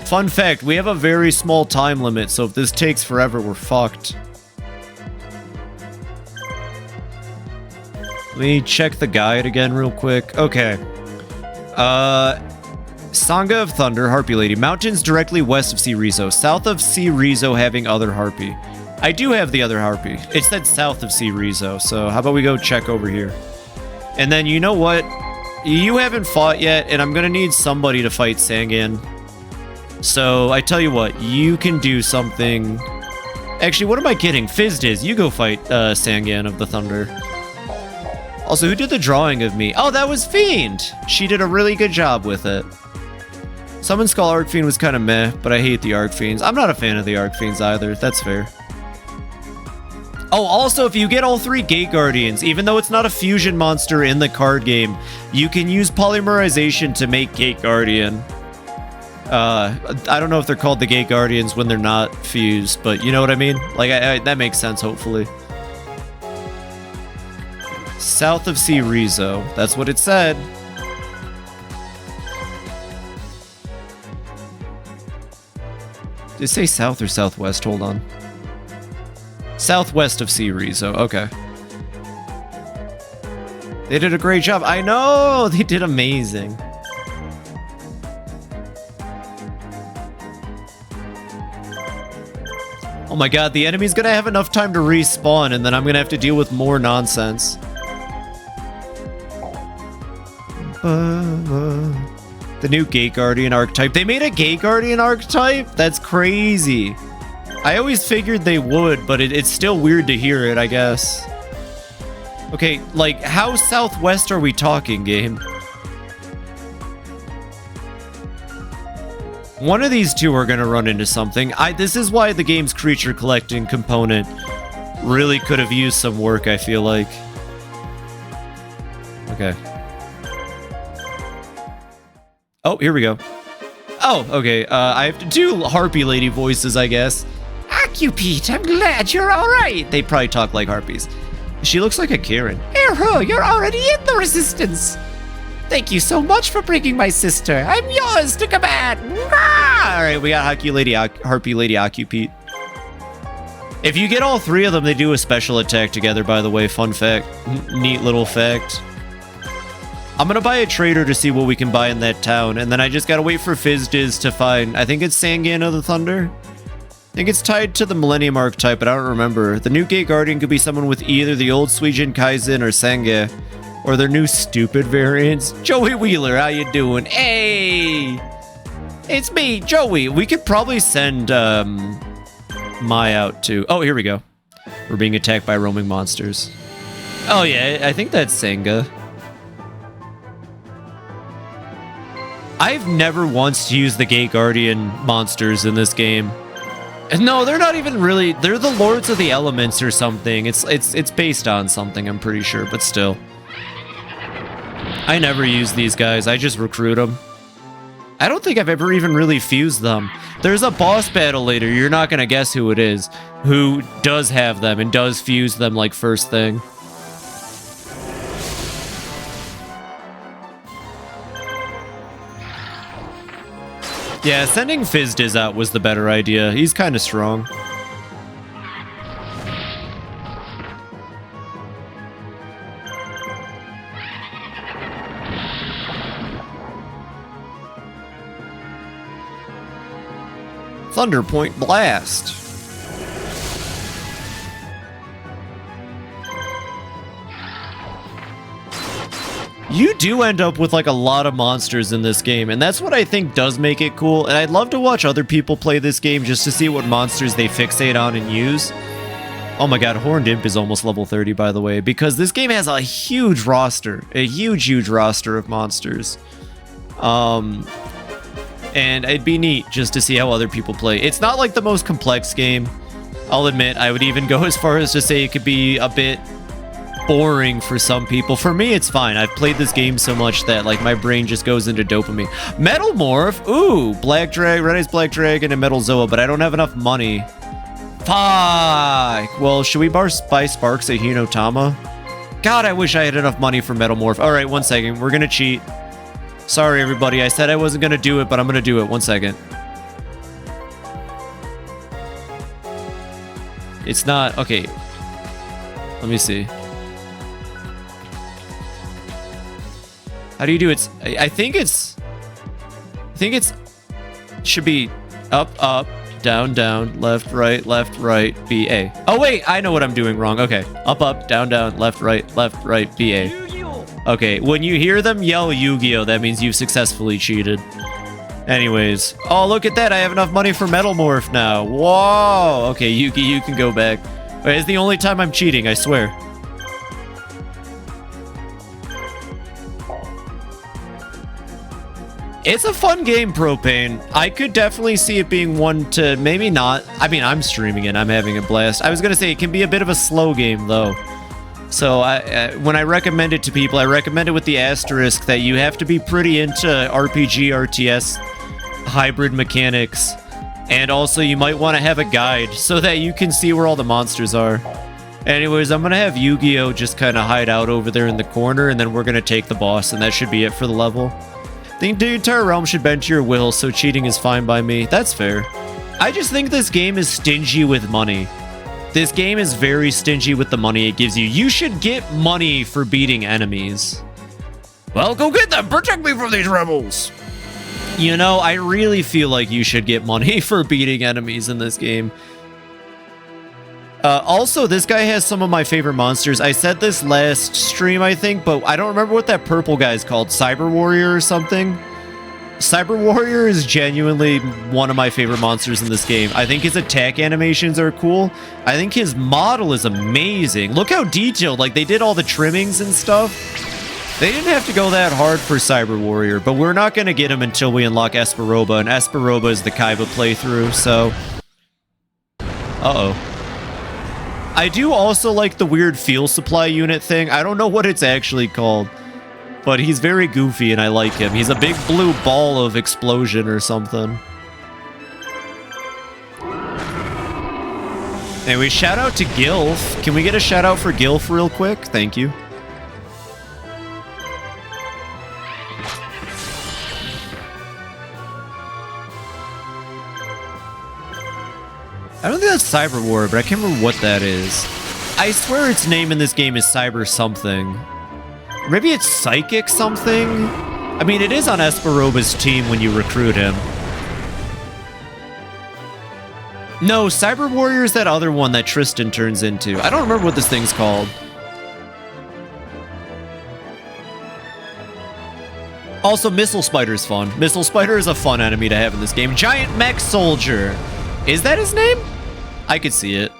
Fun fact, we have a very small time limit, so if this takes forever, we're fucked. Let me check the guide again real quick. Okay. Sangha of Thunder, Harpy Lady. Mountains directly west of Sea Rizo. South of Sea Rizo having other Harpy. I do have the other Harpy. It said south of Sea Rizo, so how about we go check over here? And then, you know what? You haven't fought yet, and I'm gonna need somebody to fight Sangan. So, I tell you what, you can do something... Actually, what am I kidding? Fizzdiz, you go fight Sangan of the Thunder. Also, who did the drawing of me? Oh, that was Fiend! She did a really good job with it. Summon Skull Archfiend was kind of meh, but I hate the Archfiends. I'm not a fan of the Archfiends either, that's fair. Oh, also, if you get all 3 Gate Guardians, even though it's not a fusion monster in the card game, you can use Polymerization to make Gate Guardian. I don't know if they're called the Gate Guardians when they're not fused, but you know what I mean? Like, that makes sense, hopefully. South of Sea Rizo. That's what it said. Did it say south or southwest? Hold on. Southwest of Sea Rizo. Okay. They did a great job. I know! They did amazing. Oh my god, the enemy's gonna have enough time to respawn, and then I'm gonna have to deal with more nonsense. The new Gate Guardian archetype. They made a Gate Guardian archetype? That's crazy. I always figured they would, but it's still weird to hear it, I guess. Okay, like, how southwest are we talking, game? One of these two are gonna run into something. This is why the game's creature collecting component really could have used some work, I feel like. Okay. Oh, here we go. Oh, okay. I have to do harpy lady voices, I guess. Occupete, I'm glad you're alright. They probably talk like harpies. She looks like a Karen. Erho, you're already in the resistance. Thank you so much for bringing my sister. I'm yours to command. Alright, we got Harpy Lady Occupete. If you get all three of them, they do a special attack together, by the way. Fun fact. Neat little fact. I'm gonna buy a trader to see what we can buy in that town, and then I just gotta wait for Fizdiz to find, I think it's Sangan of the Thunder? I think it's tied to the Millennium archetype, but I don't remember. The new Gate Guardian could be someone with either the old Suijin Kaizen or Senge, or their new stupid variants. Joey Wheeler, how you doing? Hey! It's me, Joey. We could probably send Mai out to... Oh, here we go. We're being attacked by roaming monsters. Oh yeah, I think that's Senga. I've never once used the Gate Guardian monsters in this game. No, they're not even really... They're the Lords of the Elements or something. It's based on something, I'm pretty sure, but still. I never use these guys. I just recruit them. I don't think I've ever even really fused them. There's a boss battle later, you're not gonna guess who it is, who does have them and does fuse them like first thing. Yeah, sending Fizdiz out was the better idea. He's kind of strong. Thunderpoint Blast. You do end up with like a lot of monsters in this game, and that's what I think does make it cool, and I'd love to watch other people play this game just to see what monsters they fixate on and use. Oh my god, Horned Imp is almost level 30, by the way, because this game has a huge roster. A huge roster of monsters. And it'd be neat just to see how other people play. It's not like the most complex game. I'll admit, I would even go as far as to say it could be a bit boring for some people. For me, it's fine. I've played this game so much that like my brain just goes into dopamine. Metal Morph, ooh, Black Dragon, Red Eyes Black Dragon, and Metal Zoa, but I don't have enough money. Fuck. Well, should we buy Sparks at Hinotama? God, I wish I had enough money for Metal Morph. All right, 1 second. We're gonna cheat. Sorry, everybody. I said I wasn't gonna do it, but I'm gonna do it. 1 second. It's not... Okay. Let me see. How do you do it? I think it's... Should be up, up, down, down, left, right, B, A. Oh, wait. I know what I'm doing wrong. Okay. Up, up, down, down, left, right, B, A. Okay, when you hear them yell Yu-Gi-Oh, that means you've successfully cheated. Anyways. Oh, look at that. I have enough money for Metal Morph now. Whoa. Okay, Yuki, you can go back. Wait, it's the only time I'm cheating, I swear. It's a fun game, Propane. I could definitely see it being one to maybe not. I mean, I'm streaming it. I'm having a blast. I was going to say it can be a bit of a slow game, though. So when I recommend it to people, I recommend it with the asterisk that you have to be pretty into RPG, RTS, hybrid mechanics, and also you might want to have a guide so that you can see where all the monsters are. Anyways, I'm going to have Yu-Gi-Oh just kind of hide out over there in the corner, and then we're going to take the boss, and that should be it for the level. I think the entire realm should bend to your will, so cheating is fine by me. That's fair. I just think this game is stingy with money. This game is very stingy with the money it gives you. You should get money for beating enemies. Well, go get them! Protect me from these rebels! You know, I really feel like you should get money for beating enemies in this game. Also, this guy has some of my favorite monsters. I said this last stream, I think, but I don't remember what that purple guy's called. Cyber Warrior or something? Cyber Warrior is genuinely one of my favorite monsters in this game. I think his attack animations are cool. I think his model is amazing. Look how detailed, like they did all the trimmings and stuff. They didn't have to go that hard for Cyber Warrior, but we're not going to get him until we unlock Esperoba, and Esperoba is the Kaiba playthrough, so... Uh-oh. I do also like the weird fuel supply unit thing. I don't know what it's actually called, but he's very goofy and I like him. He's a big blue ball of explosion or something. Anyway, shout out to Gilf. Can we get a shout out for Gilf real quick? Thank you. I don't think that's Cyber War, but I can't remember what that is. I swear its name in this game is Cyber something. Maybe it's Psychic something? I mean, it is on Esperoba's team when you recruit him. No, Cyber Warrior is that other one that Tristan turns into. I don't remember what this thing's called. Also, Missile Spider's fun. Missile Spider is a fun enemy to have in this game. Giant Mech Soldier. Is that his name? I could see it.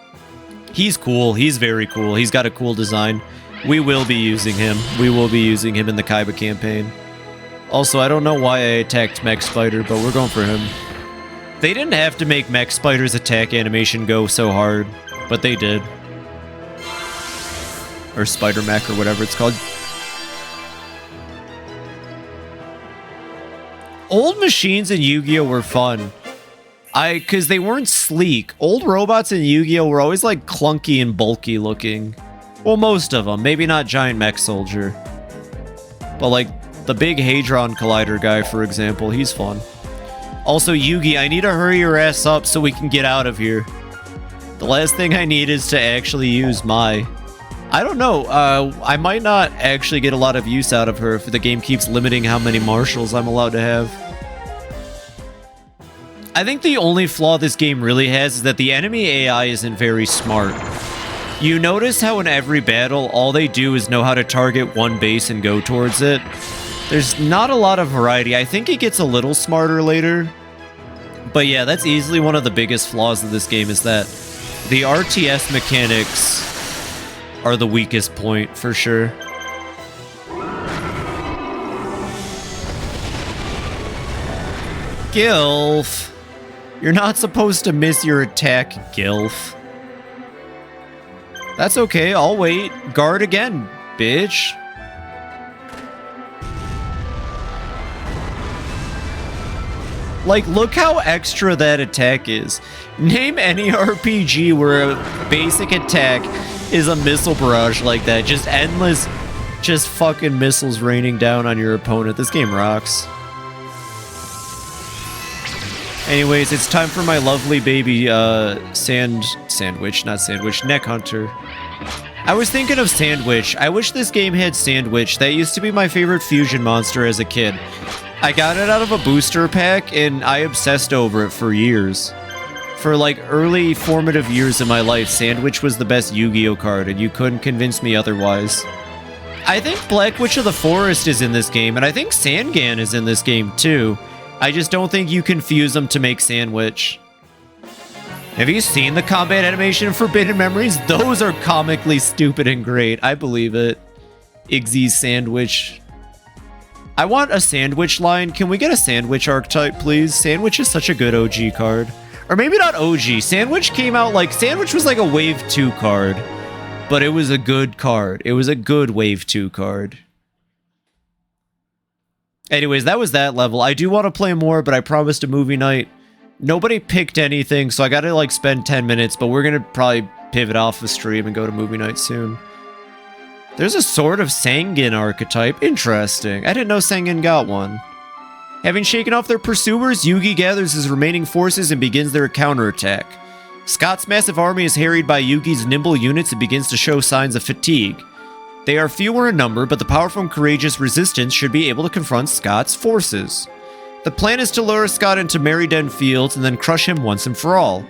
He's cool. He's very cool. He's got a cool design. We will be using him. We will be using him in the Kaiba campaign. Also, I don't know why I attacked Mech Spider, but we're going for him. They didn't have to make Mech Spider's attack animation go so hard, but they did. Or Spider Mech, or whatever it's called. Old machines in Yu-Gi-Oh! Were fun. Because they weren't sleek. Old robots in Yu-Gi-Oh! Were always like clunky and bulky looking. Well, most of them. Maybe not Giant Mech Soldier. But like the big Hadron Collider guy, for example, he's fun. Also, Yugi, I need to hurry your ass up so we can get out of here. The last thing I need is to actually use my... I don't know. I might not actually get a lot of use out of her if the game keeps limiting how many marshals I'm allowed to have. I think the only flaw this game really has is that the enemy AI isn't very smart. You notice how in every battle, all they do is know how to target one base and go towards it. There's not a lot of variety. I think it gets a little smarter later. But yeah, that's easily one of the biggest flaws of this game is that the RTS mechanics are the weakest point, for sure. Gilf! You're not supposed to miss your attack, Gilf. That's okay, I'll wait. Guard again, bitch. Like, look how extra that attack is. Name any RPG where a basic attack is a missile barrage like that. Just endless, just fucking missiles raining down on your opponent. This game rocks. Anyways, it's time for my lovely baby, Sandwich, not Sandwich, Neck Hunter. I was thinking of Sandwich. I wish this game had Sandwich. That used to be my favorite fusion monster as a kid. I got it out of a booster pack, and I obsessed over it for years. For like early formative years in my life, Sandwich was the best Yu-Gi-Oh card, and you couldn't convince me otherwise. I think Black Witch of the Forest is in this game, and I think Sangan is in this game too. I just don't think you can fuse them to make Sandwich. Have you seen the combat animation in Forbidden Memories? Those are comically stupid and great. I believe it. Iggy's Sandwich. I want a Sandwich line. Can we get a Sandwich archetype, please? Sandwich is such a good OG card. Or maybe not OG. Sandwich came out like... Sandwich was like a Wave 2 card. But it was a good card. It was a good Wave 2 card. Anyways, that was that level. I do want to play more, but I promised a movie night. Nobody picked anything, so I gotta like spend 10 minutes, but we're gonna probably pivot off the stream and go to movie night soon. There's a sort of Sangan archetype. Interesting. I didn't know Sangan got one. Having shaken off their pursuers, Yugi gathers his remaining forces and begins their counterattack. Scott's massive army is harried by Yugi's nimble units and begins to show signs of fatigue. They are fewer in number, but the powerful and courageous resistance should be able to confront Scott's forces. The plan is to lure Scott into Merryden Fields and then crush him once and for all.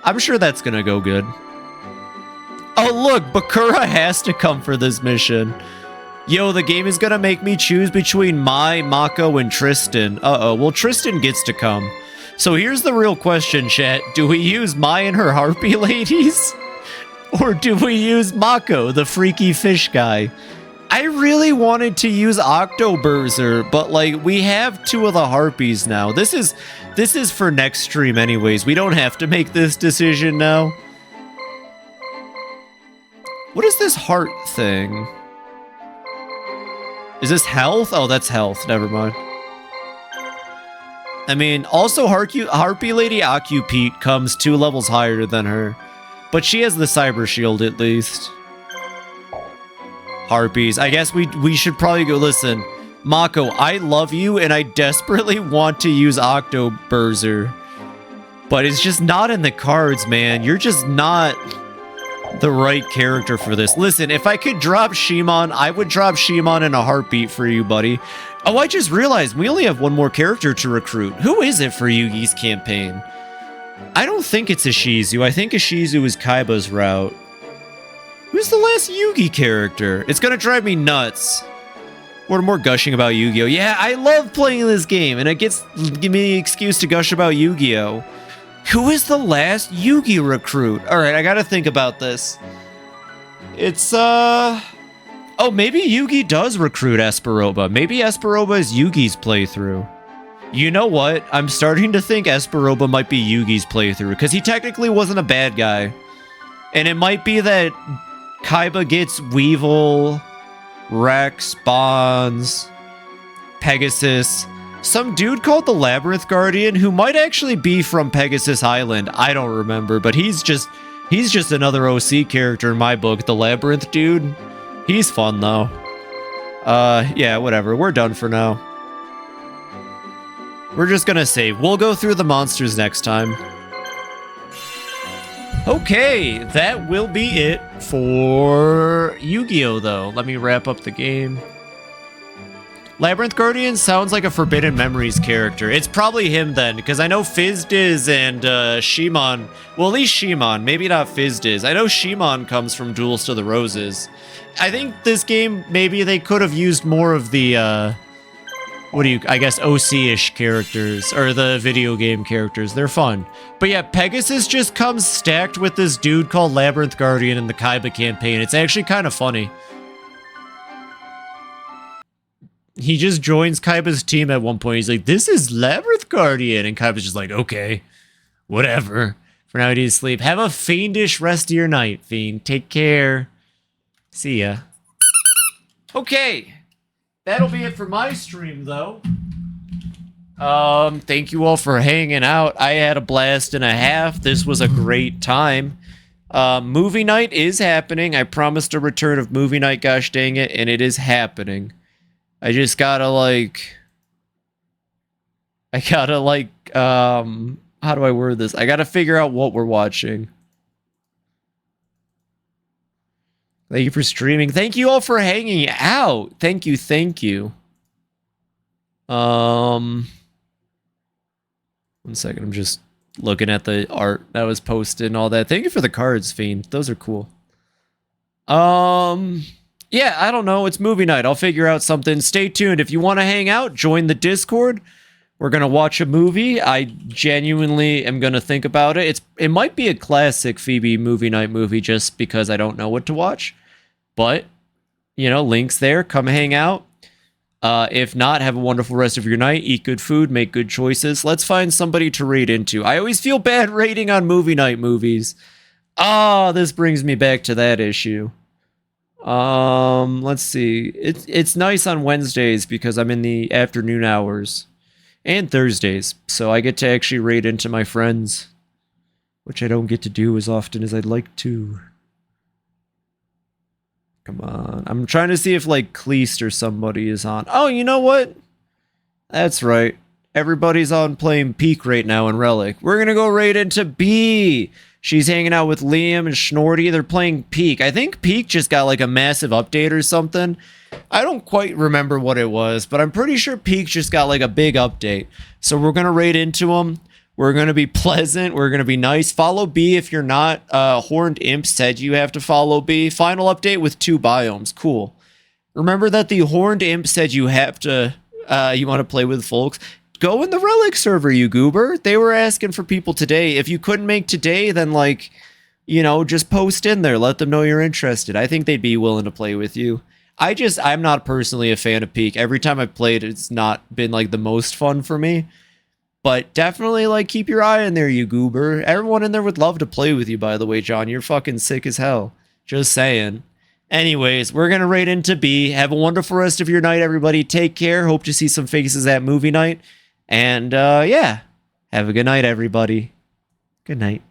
I'm sure that's gonna go good. Oh, look, Bakura has to come for this mission. Yo, the game is gonna make me choose between Mai, Mako, and Tristan. Uh-oh, well, Tristan gets to come. So here's the real question, chat. Do we use Mai and her harpy ladies? Or do we use Mako, the freaky fish guy? I really wanted to use Octoburzer, but like, we have 2 of the harpies now. This is for next stream anyways. We don't have to make this decision now. What is this heart thing? Is this health? Oh, that's health. Never mind. I mean, also Harpy Lady Occupete comes 2 levels higher than her. But she has the cyber shield at least. Harpies. I guess we should probably go listen. Mako, I love you and I desperately want to use Octoburzer. But it's just not in the cards, man. You're just not the right character for this. Listen, if I could drop Shimon, I would drop Shimon in a heartbeat for you, buddy. Oh, I just realized we only have 1 more character to recruit. Who is it for Yugi's campaign? I don't think it's Ishizu. I think Ishizu is Kaiba's route. Who's the last Yugi character? It's gonna drive me nuts. What more gushing about Yu-Gi-Oh? Yeah, I love playing this game, and it give me an excuse to gush about Yu-Gi-Oh. Who is the last Yugi recruit? Alright, I gotta think about this. It's, oh, maybe Yugi does recruit Esperoba. Maybe Esperoba is Yugi's playthrough. You know what? I'm starting to think Esperoba might be Yugi's playthrough, because he technically wasn't a bad guy. And it might be that Kaiba gets Weevil, Rex, Bonds, Pegasus, some dude called the Labyrinth Guardian who might actually be from Pegasus Island. I don't remember, but he's just another OC character in my book. The Labyrinth dude. He's fun though. Yeah, whatever. We're done for now. We're just gonna save. We'll go through the monsters next time. Okay, that will be it for Yu-Gi-Oh though. Let me wrap up the game. Labyrinth Guardian sounds like a Forbidden Memories character. It's probably him then, because I know Fizdiz and Shimon, well at least Shimon, maybe not Fizdiz. I know Shimon comes from Duels to the Roses. I think this game, maybe they could have used more of the, I guess OC-ish characters, or the video game characters. They're fun. But yeah, Pegasus just comes stacked with this dude called Labyrinth Guardian in the Kaiba campaign. It's actually kind of funny. He just joins Kaiba's team at one point. He's like, this is Labyrinth Guardian. And Kaiba's just like, okay, whatever. For now, he needs to sleep. Have a fiendish rest of your night, Fiend. Take care. See ya. Okay. That'll be it for my stream, though. Thank you all for hanging out. I had a blast and a half. This was a great time. Movie night is happening. I promised a return of movie night, gosh dang it, and it is happening. I just gotta, how do I word this? I gotta figure out what we're watching. Thank you for streaming. Thank you all for hanging out. Thank you, thank you. One second, I'm just looking at the art that was posted and all that. Thank you for the cards, Fiend. Those are cool. Yeah, I don't know. It's movie night. I'll figure out something. Stay tuned. If you want to hang out, join the Discord. We're going to watch a movie. I genuinely am going to think about it. It might be a classic Fibi movie night movie just because I don't know what to watch. But, you know, links there. Come hang out. If not, have a wonderful rest of your night. Eat good food. Make good choices. Let's find somebody to rate into. I always feel bad rating on movie night movies. This brings me back to that issue. Let's see. It's nice on Wednesdays because I'm in the afternoon hours. And Thursdays. So I get to actually rate into my friends. Which I don't get to do as often as I'd like to. Come on. I'm trying to see if like Kleist or somebody is on. Oh, you know what? That's right. Everybody's on playing Peak right now in Relic. We're gonna go right into B. She's hanging out with Liam and Schnorty. They're playing Peak. I think Peak just got like a massive update or something. I don't quite remember what it was, but I'm pretty sure Peak just got like a big update. So we're going to raid into them. We're going to be pleasant. We're going to be nice. Follow B if you're not. Horned Imp said you have to follow B. Final update with 2 biomes. Cool. Remember that the Horned Imp said you have to, you want to play with folks. Go in the Relic server, you goober. They were asking for people today. If you couldn't make today, then like, you know, just post in there. Let them know you're interested. I think they'd be willing to play with you. I'm not personally a fan of Peak. Every time I've played, it's not been like the most fun for me. But definitely, like, keep your eye in there, you goober. Everyone in there would love to play with you, by the way, John. You're fucking sick as hell. Just saying. Anyways, we're going to raid into B. Have a wonderful rest of your night, everybody. Take care. Hope to see some faces at movie night. And, yeah. Have a good night, everybody. Good night.